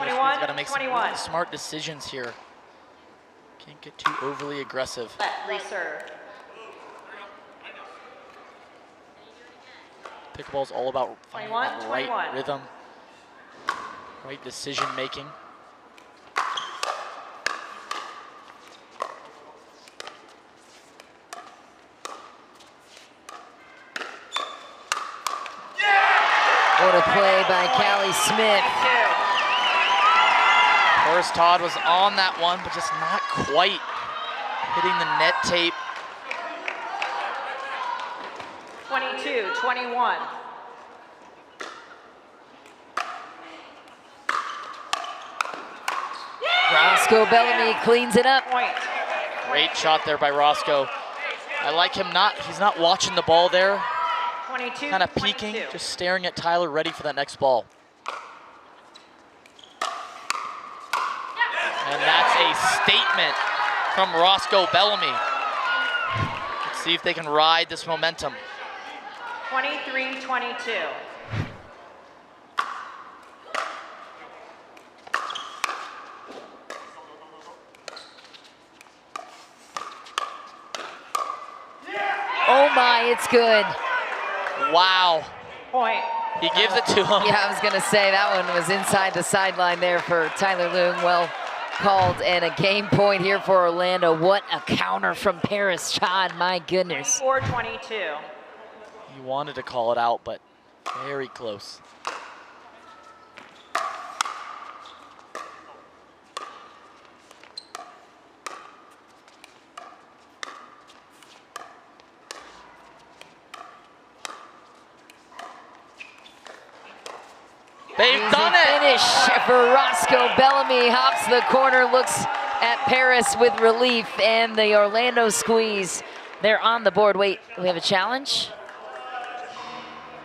He's got to make some really smart decisions here. Can't get too overly aggressive. Reserve. Pickleball's all about finding that right rhythm, right decision making. What a play by Callie Smith. Paris Todd was on that one, but just not quite hitting the net tape. 22-21. Roscoe Bellamy cleans it up. Point. Great shot there by Roscoe. I like him he's not watching the ball there. 22, kind of peeking, 22. just staring at Tyler, ready for that next ball. And that's a statement from Roscoe Bellamy. Let's see if they can ride this momentum. 23-22. Oh my, it's good. Wow. Point. He gives it to him. Yeah, I was gonna say that one was inside the sideline there for Tyler Loom. Well called, and a game point here for Orlando. What a counter from Paris Chad, my goodness. 4-22. He wanted to call it out, but very close. They've done it! Finish for Roscoe Bellamy. Hops the corner, looks at Paris with relief, and the Orlando squeeze. They're on the board. Wait, we have a challenge?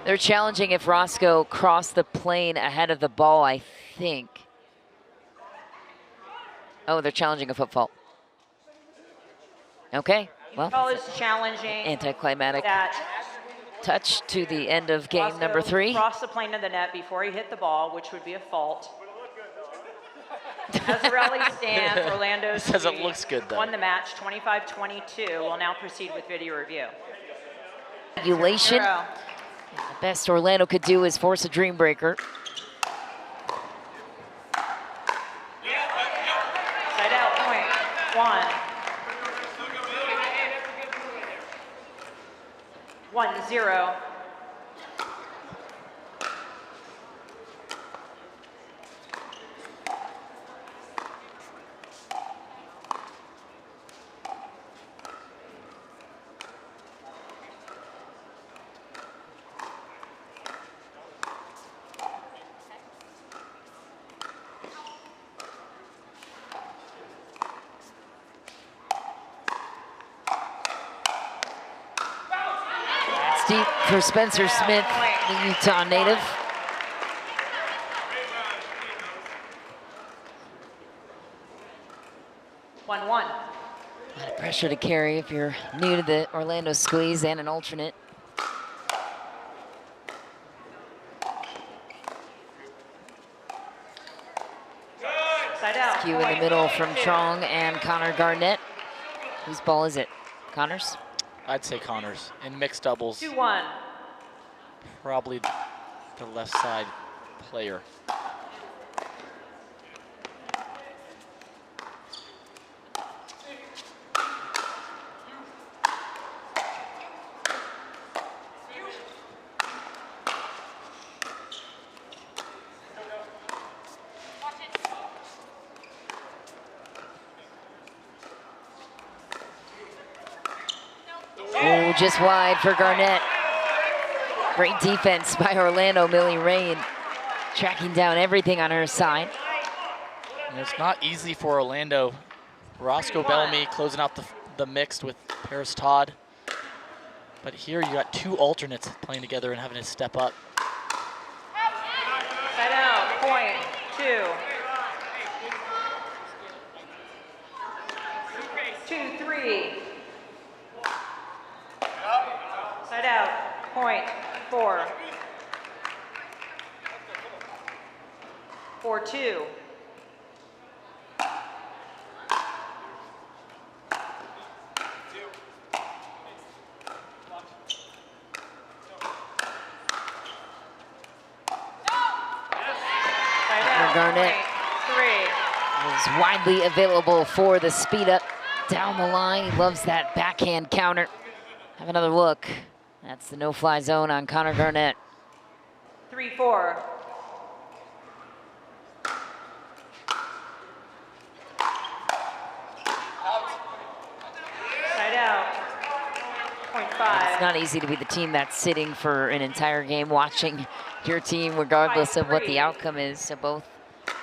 They're challenging if Roscoe crossed the plane ahead of the ball, I think. Oh, they're challenging a foot fault. Okay, well, Ball is challenging anticlimactic that touch to the end of game number 3. Cross the plane of the net before he hit the ball, which would be a fault. As the rally stands, Orlando says it looks good though. Won the match 25-22. We'll now proceed with video review. Regulation. The best Orlando could do is force a dream breaker. Side out point. 1-0. Deep for Spencer Smith, the Utah native. A lot of pressure to carry if you're new to the Orlando squeeze and an alternate. Cue in the middle from Trong and Connor Garnett. Whose ball is it? Connor's? I'd say Connors. In mixed doubles, 2-1. probably the left side player. just wide for Garnett. Great defense by Orlando. Millie Rain tracking down everything on her side. And it's not easy for Orlando. Roscoe Bellamy closing out the mixed with Paris Todd. But here you got two alternates playing together and having to step up. Side out, point, 2. 2-3. Side out, point, 4. 4-2. Garnett 3. is widely available for the speed up down the line. He loves that backhand counter. Have another look. That's the no-fly zone on Connor Garnett. 3-4. Side out. Point 5. It's not easy to be the team that's sitting for an entire game watching your team regardless of what the outcome is. So both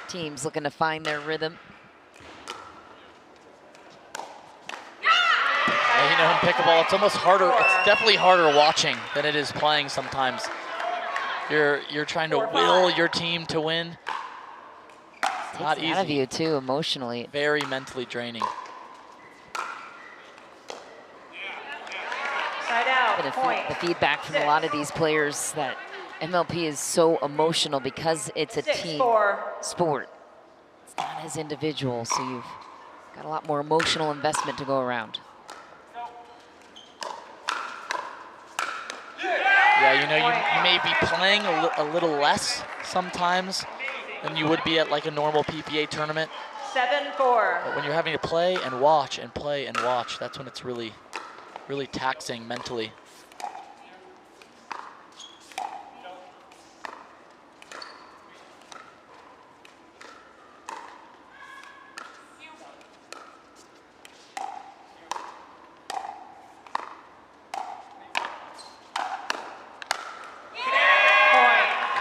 teams looking to find their rhythm. Yeah, you know, in pickleball, it's almost harder. It's definitely harder watching than it is playing sometimes. You're trying to will your team to win. It's not easy. Out of you too, emotionally. Very mentally draining. Side out, point. The feedback from a lot of these players that MLP is so emotional because it's a team sport. It's not as individual, so you've got a lot more emotional investment to go around. Yeah, you know, you may be playing a little less sometimes than you would be at like a normal PPA tournament. 7-4. But when you're having to play and watch and play and watch, that's when it's really, really taxing mentally.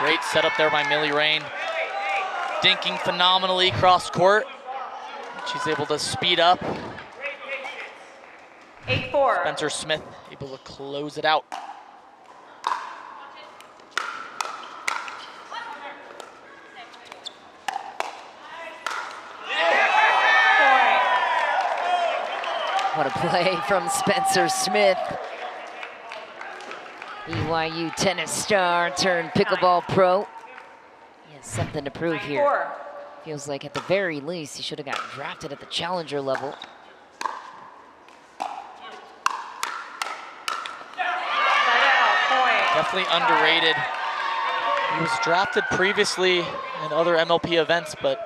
Great setup there by Millie Rain. Dinking phenomenally cross court. She's able to speed up. 8-4. Spencer Smith able to close it out. What a play from Spencer Smith. BYU tennis star turned pickleball pro. He has something to prove here. Feels like at the very least he should have got drafted at the challenger level. Definitely underrated. He was drafted previously in other MLP events, but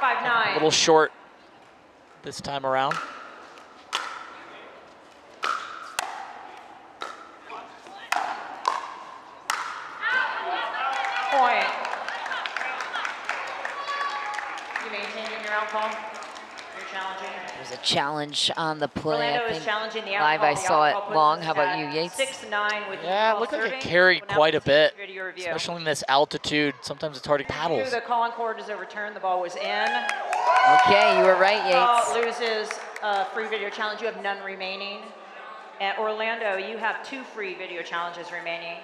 5-9. a little short this time around. Point. You maintaining your alcohol? You're challenging? There's a challenge on the play. Orlando I is think challenging the live alcohol. I The saw it alcohol long. puts How us about at you, Yates? 6-9 with Yeah, it the looked like serving. it carried Now quite a let's see bit, video review. especially in this altitude. Sometimes it's hard to paddles. The calling cord is overturned. The ball was in. Okay, you were right, Ball Yates. loses free video challenge. You have none remaining. At Orlando, you have 2 free video challenges remaining.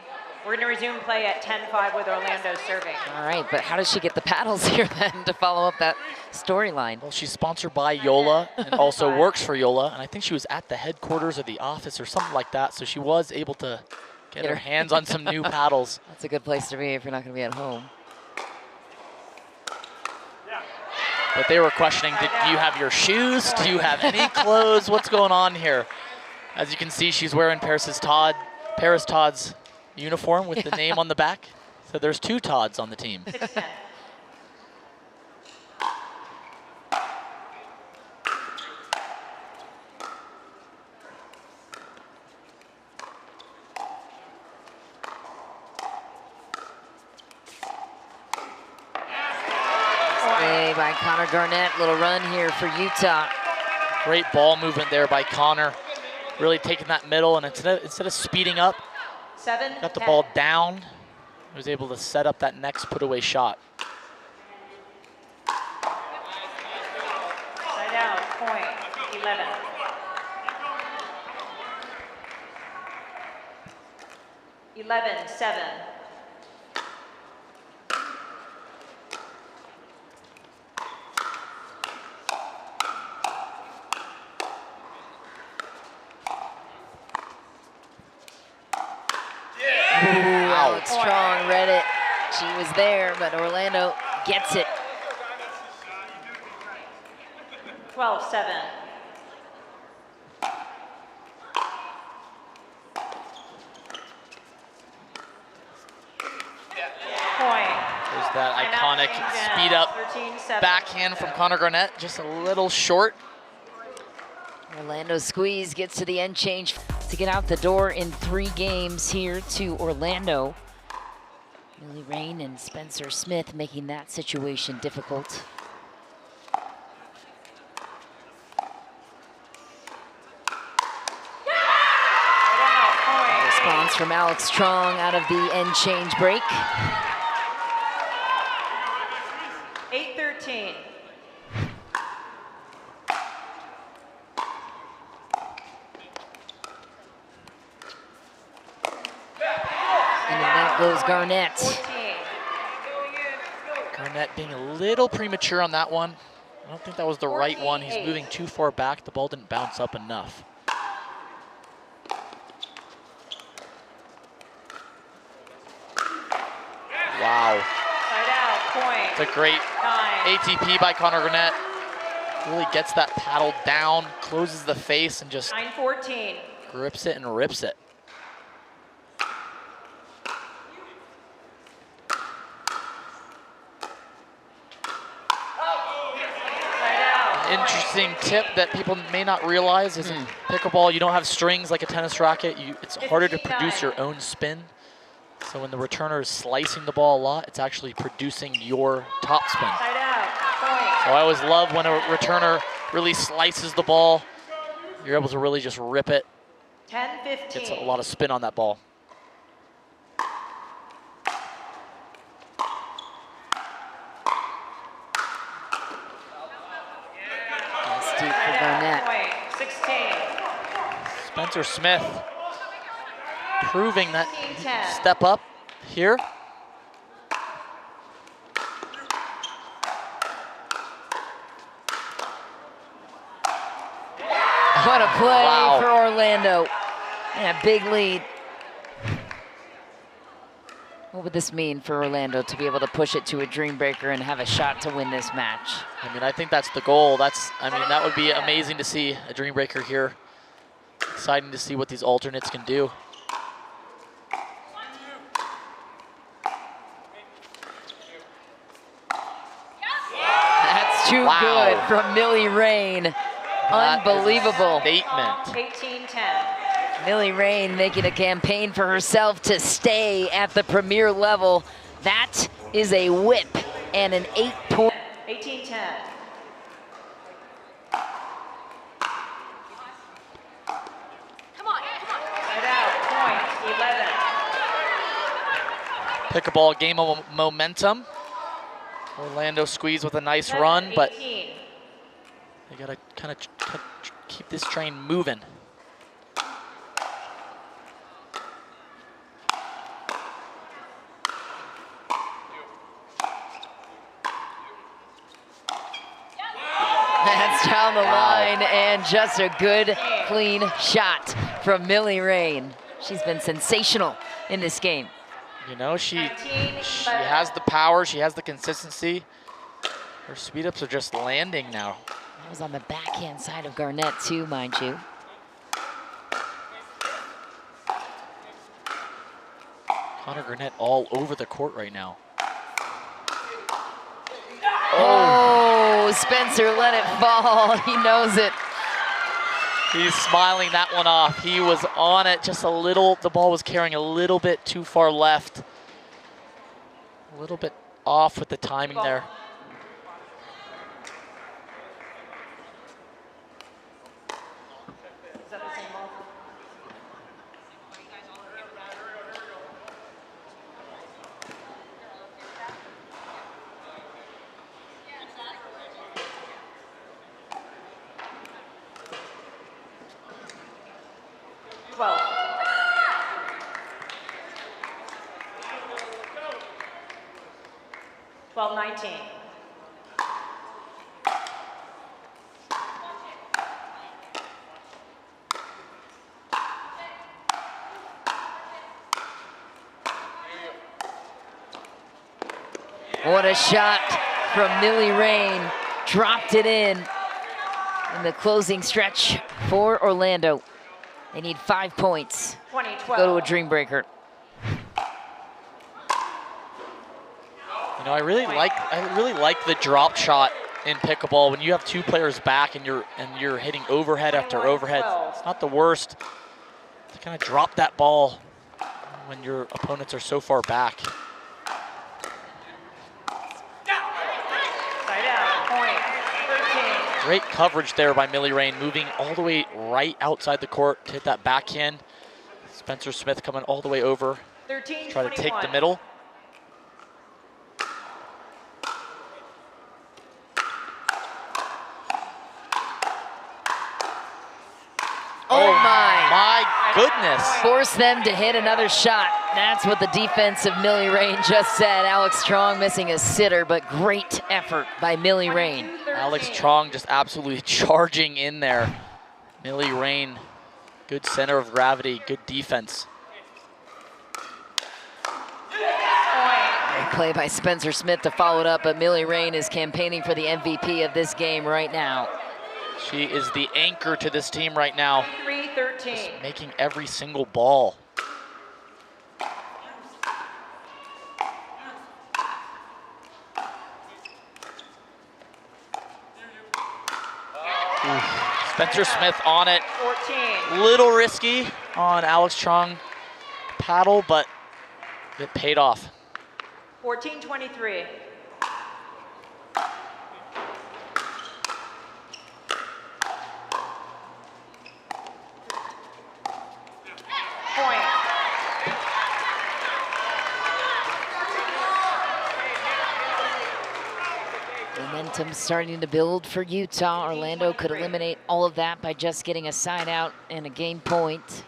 We're going to resume play at 10-5 with Orlando serving. All right, but how does she get the paddles here then to follow up that storyline? Well, she's sponsored by Yola and also works for Yola, and I think she was at the headquarters of the office or something like that, so she was able to get her hands on some new paddles. That's a good place to be if you're not going to be at home. But they were questioning, do you have your shoes? Do you have any clothes? What's going on here? As you can see, she's wearing Paris Todd's uniform with the name on the back. So there's 2 Todds on the team. 6-10. Play by Connor Garnett. Little run here for Utah. Great ball movement there by Connor. really taking that middle, and instead of speeding up, 7, got the 10. ball down, was able to set up that next put-away shot. Side out, point, 11. Seven. Alex Strong read it. She was there, but Orlando gets it. 12-7. Point. There's that And iconic out, speed up 13-7. backhand from Connor Garnett, just a little short. Orlando squeeze gets to the end change to get out the door in 3 games here to Orlando. Millie Rain and Spencer Smith making that situation difficult. Response from Alex Strong out of the end change break. 8-13. And that goes Garnett. 14. Garnett being a little premature on that one. I don't think that was the right one. He's 14-8. moving too far back. The ball didn't bounce up enough. Wow. Side out, point. It's a great 9. ATP by Connor Garnett. Really gets that paddle down, closes the face, and just 9-14. grips it and rips it. Side out, point. Interesting tip that people may not realize is in pickleball, you don't have strings like a tennis racket. It's harder to produce your own spin. So when the returner is slicing the ball a lot, it's actually producing your top spin. Side out, point. So I always love when a returner really slices the ball. You're able to really just rip it. 10-15. Gets a lot of spin on that ball. That's deep for Side out, Garnett. point. 16. Spencer Smith proving that 10. step up here. What a play Wow. for Orlando. And a big lead. What would this mean for Orlando to be able to push it to a dream breaker and have a shot to win this match? I mean, I think that's the goal. That would be amazing to see a dream breaker here. Exciting to see what these alternates can do. That's too Wow. good from Millie Rain. That is a Unbelievable. statement. 18-10. Millie Rain making a campaign for herself to stay at the premier level. That is a whip and an 8-point. 18-10. Side out, point. 11. Pickleball game of momentum. Orlando squeeze with a nice run, but 18. they gotta kind of keep this train moving. That's down the Wow. line and just a good, clean shot from Millie Rain. She's been sensational in this game. You know, she 19, has the power, she has the consistency. Her speed ups are just landing now. That was on the backhand side of Garnett too, mind you. Connor Garnett all over the court right now. Oh, Spencer let it fall. He knows it. He's smiling that one off. He was on it just a little. The ball was carrying a little bit too far left. A little bit off with the timing there. Is that the same ball? 12-19. What a shot from Millie Rain. Dropped it in the closing stretch for Orlando. They need 5 points. 20-12. Go to a dream breaker. You know, I really like the drop shot in pickleball when you have 2 players back and you're hitting overhead after overhead. It's not the worst to kind of drop that ball when your opponents are so far back. Side out, point, 13. Great coverage there by Millie Rain, moving all the way right outside the court to hit that backhand. Spencer Smith coming all the way over, 13-21. try to take the middle. Oh my. My goodness. Force them to hit another shot. That's what the defense of Millie Rain just said. Alex Trong missing a sitter, but great effort by Millie Rain. Alex Trong just absolutely charging in there. Millie Rain, good center of gravity, good defense. Great play by Spencer Smith to follow it up, but Millie Rain is campaigning for the MVP of this game right now. She is the anchor to this team right now. 3-13. Just making every single ball. Oof. Spencer Smith on it. 14. Little risky on Alex Trong paddle, but it paid off. 14-23. Point. Momentum starting to build for Utah. Orlando could eliminate all of that by just getting a side out and a game point.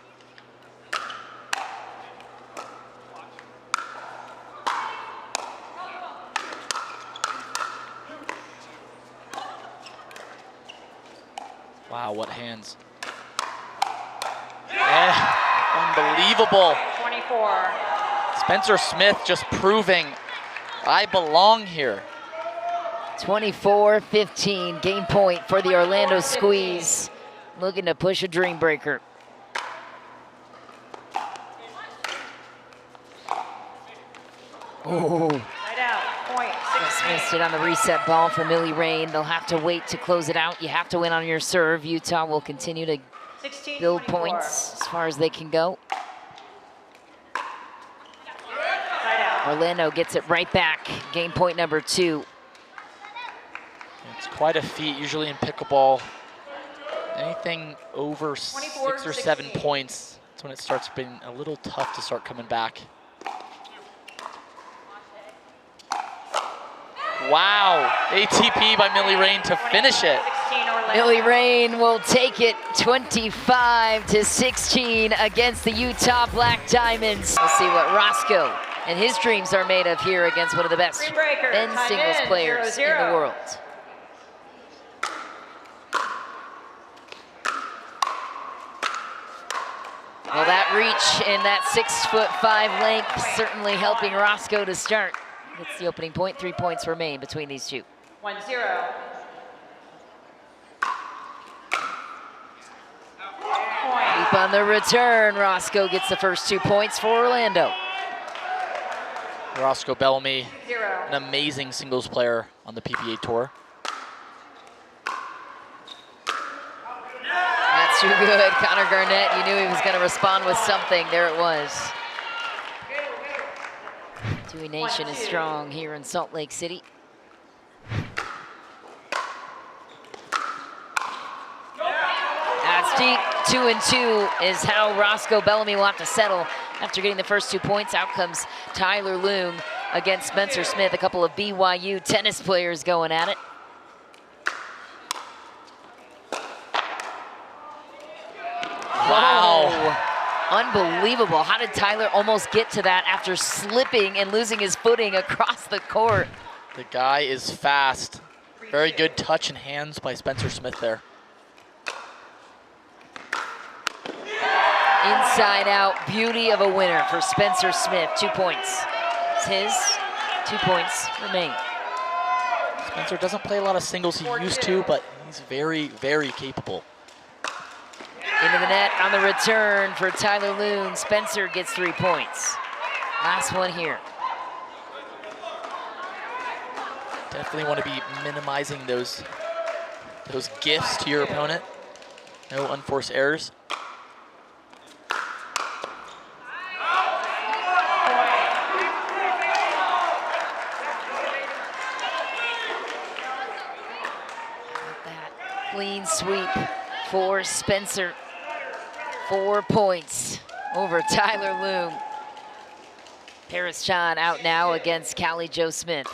Wow, what hands. Unbelievable. 24. Spencer Smith just proving I belong here. 24-15, game point for the Orlando Squeeze. Looking to push a dream breaker. Oh. Right out, point, Just 16. missed it on the reset ball for Millie Rain. They'll have to wait to close it out. You have to win on your serve. Utah will continue to 16, build 24. points as far as they can go. Side out. Orlando gets it right back. Game point number 2. It's quite a feat usually in pickleball. Anything over 24, 6 or 7 16. points, that's when it starts being a little tough to start coming back. Wow, ATP by Millie Rain to finish it. 16, Orlando. Millie Rain will take it 25-16 against the Utah Black Diamonds. We'll see what Roscoe and his dreams are made of here against one of the best Free breaker, men's time singles in, players 0-0. in the world. Well, that reach and that 6'5" length certainly helping Roscoe to start. Gets the opening point. 3 points remain between these two. 1-0. Deep on the return, Roscoe gets the first 2 points for Orlando. Roscoe Bellamy, 0. an amazing singles player on the PPA Tour. That's too good. Connor Garnett, you knew he was going to respond with something. There it was. Dewey Nation is strong here in Salt Lake City. That's deep. 2-2 is how Roscoe Bellamy will have to settle after getting the first 2 points. Out comes Tyler Loom against Spencer Smith. A couple of BYU tennis players going at it. Wow. Whoa. Unbelievable. How did Tyler almost get to that after slipping and losing his footing across the court? The guy is fast. Very good touch and hands by Spencer Smith there. Inside out, beauty of a winner for Spencer Smith, 2 points. It's his, 2 points remain. Spencer doesn't play a lot of singles he used to, but he's very, very capable. Into the net on the return for Tyler Loon. Spencer gets 3 points. Last one here. Definitely want to be minimizing those gifts to your opponent. No unforced errors. Clean sweep for Spencer. 4 points over Tyler Loom. Paris Chan out now against Callie Jo Smith.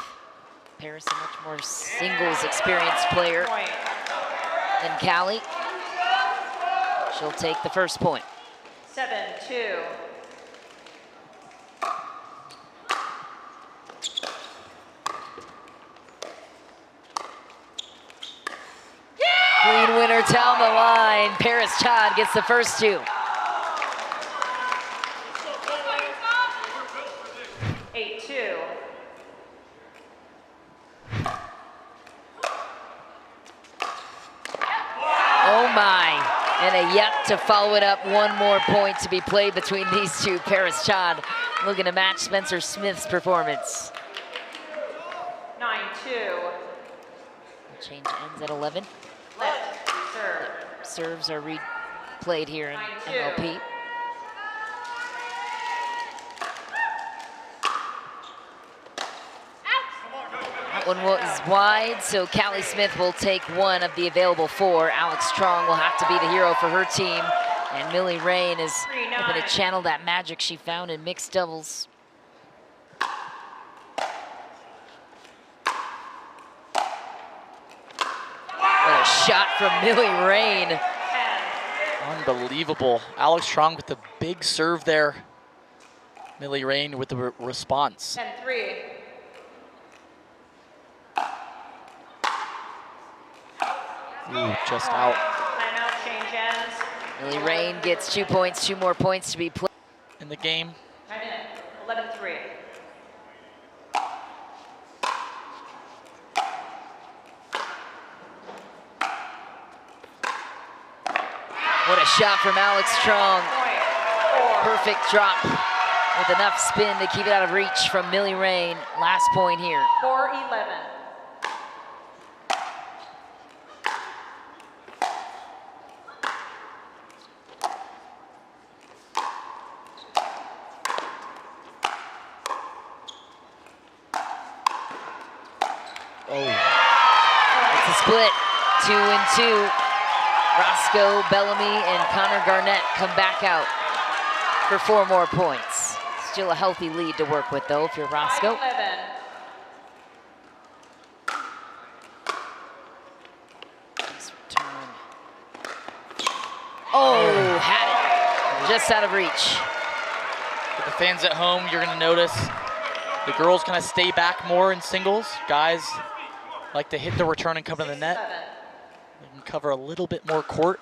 Paris a much more singles experienced player than Callie. She'll take the first point. 7-2. Clean winner down the line. Paris Chan gets the first 2. 8-2. Oh my, and a yet to follow it up. 1 more point to be played between these two. Paris Chan looking to match Spencer Smith's performance. 9-2. Change ends at 11. Let serve. Serves are replayed here in 9-2. MLP. That one was wide, so Callie Smith will take 1 of the available 4. Alex Strong will have to be the hero for her team. And Millie Rain is hoping to channel that magic she found in mixed doubles. What a shot from Millie Rain. Unbelievable. Alex Strong with the big serve there. Millie Rain with the response. 10-3. Ooh, just out. Timeout, change ends. Millie Rain gets 2 points, 2 more points to be played in the game. Time in, 11-3. What a shot from Alex Strong. Perfect drop with enough spin to keep it out of reach from Millie Rain. Last point here. 4-11. It's a split, 2-2. Roscoe Bellamy and Connor Garnett come back out for 4 more points. Still a healthy lead to work with though if you're Roscoe. 5-11. Nice return. Oh, had it. Just out of reach. For the fans at home, you're gonna notice the girls kind of stay back more in singles. Guys like to hit the return and come to the net. 7. They can cover a little bit more court.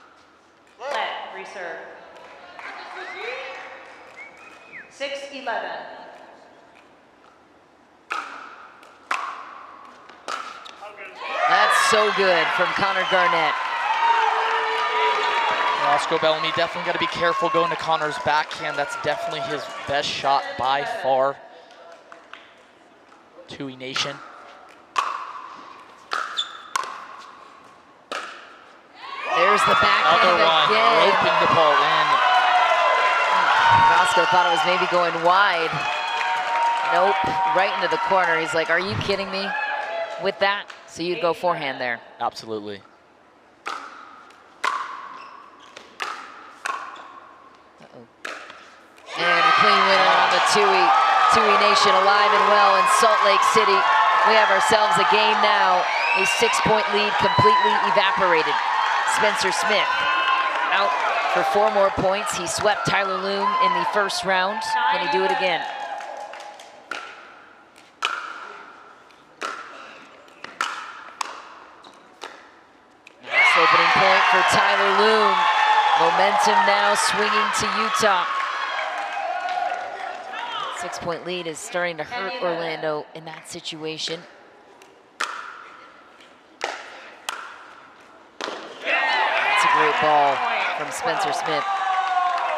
Let reserve. 6-11. That's so good from Connor Garnett. Roscoe Bellamy definitely got to be careful going to Connor's backhand. That's definitely his best shot by far. Tui Nation. There's the backhand Another one, again. roping the ball in. Roscoe thought it was maybe going wide. Nope, right into the corner. He's like, are you kidding me with that? So you'd go forehand there. Absolutely. And a clean winner on the Tui Nation, alive and well in Salt Lake City. We have ourselves a game now. A 6-point lead completely evaporated. Spencer Smith out for 4 more points. He swept Tyler Loom in the first round. Can he do it again? for Tyler Loon. Momentum now swinging to Utah. 6-point lead is starting to hurt Orlando in that situation. That's a great ball from Spencer Smith.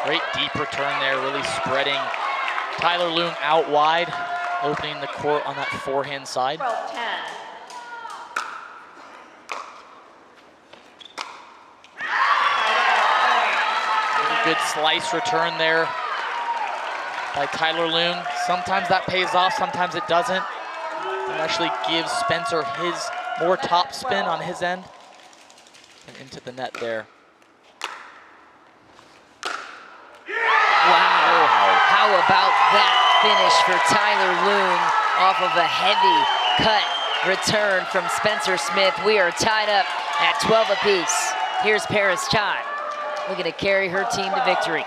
Great deep return there, really spreading Tyler Loon out wide, opening the court on that forehand side. 12-10. Good slice return there by Tyler Loon. Sometimes that pays off, sometimes it doesn't. That actually gives Spencer his more top spin on his end. And into the net there. Wow, how about that finish for Tyler Loon off of a heavy cut return from Spencer Smith. We are tied up at 12 apiece. Here's Paris Chai, looking to carry her team to victory.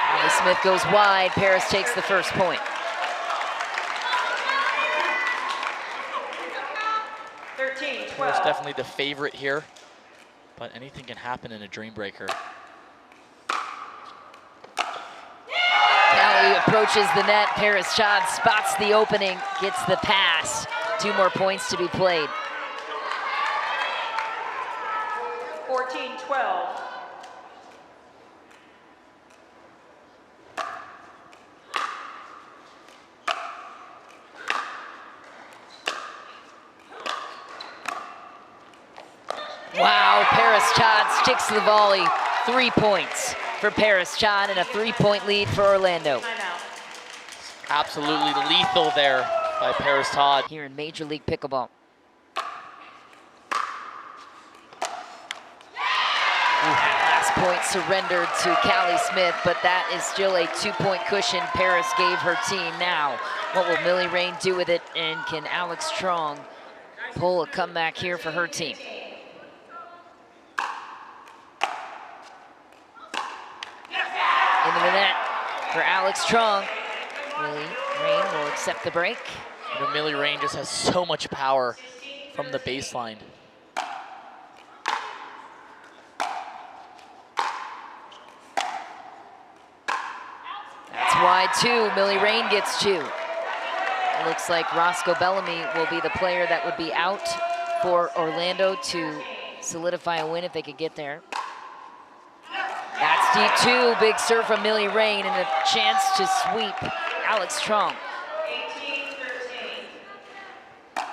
Ali Smith goes wide, Paris takes the first point. 13-12. Paris definitely the favorite here, but anything can happen in a dream breaker. Callie approaches the net. Paris Chad spots the opening, gets the pass. 2 more points to be played. 14-12. Wow, Paris Chad sticks the volley. 3 points for Paris Chad and a 3-point lead for Orlando. Absolutely lethal there by Paris Todd. Here in Major League Pickleball. Last point surrendered to Callie Smith, but that is still a 2-point cushion Paris gave her team. Now, what will Millie Rain do with it, and can Alex Strong pull a comeback here for her team? Into the net for Alex Strong. Millie Rain will accept the break. You know, Millie Rain just has so much power from the baseline. That's wide 2. Millie Rain gets 2. It looks like Roscoe Bellamy will be the player that would be out for Orlando to solidify a win if they could get there. That's deep 2. Big serve from Millie Rain and a chance to sweep Alex Strong. 18-13.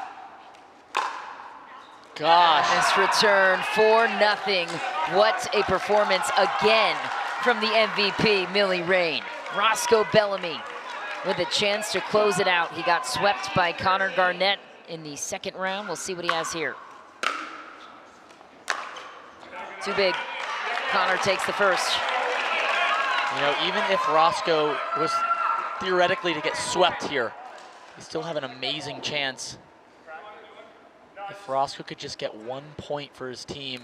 Gosh. This return 4-0. What a performance again from the MVP, Millie Rain. Roscoe Bellamy with a chance to close it out. He got swept by Connor Garnett in the second round. We'll see what he has here. Too big. Connor takes the first. You know, even if Roscoe was theoretically to get swept here, they still have an amazing chance. If Roscoe could just get 1 point for his team.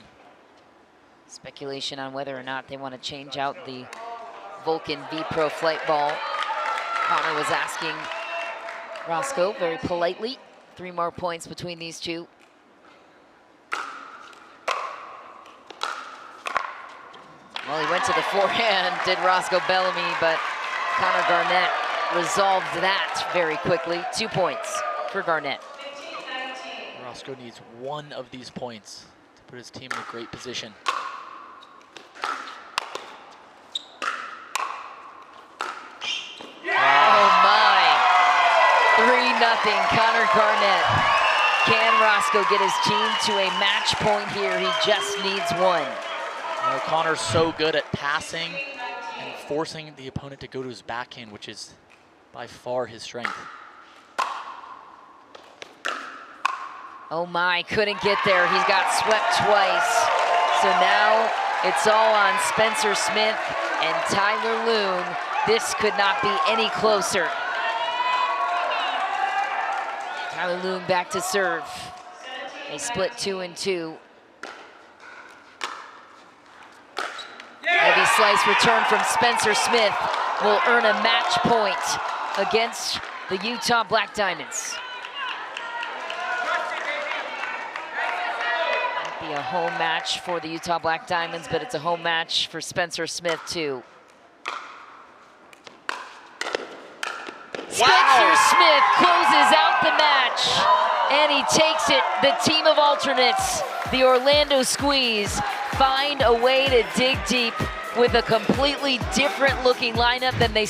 Speculation on whether or not they want to change out the Vulcan V-Pro flight ball. Connor was asking Roscoe very politely. 3 more points between these two. Well, he went to the forehand, did Roscoe Bellamy, but Connor Garnett resolved that very quickly. 2 points for Garnett. Roscoe needs 1 of these points to put his team in a great position. Oh my, 3-0, Connor Garnett. Can Roscoe get his team to a match point here? He just needs 1. You know, Connor's so good at passing and forcing the opponent to go to his backhand, which is by far his strength. Oh my, couldn't get there. He's got swept twice. So now it's all on Spencer Smith and Tyler Loon. This could not be any closer. Tyler Loon back to serve. They split 2-2. Heavy slice return from Spencer Smith will earn a match point against the Utah Black Diamonds. Might be a home match for the Utah Black Diamonds, but it's a home match for Spencer Smith too. Spencer Smith closes out the match, and he takes it. The team of alternates, the Orlando Squeeze, find a way to dig deep with a completely different looking lineup than they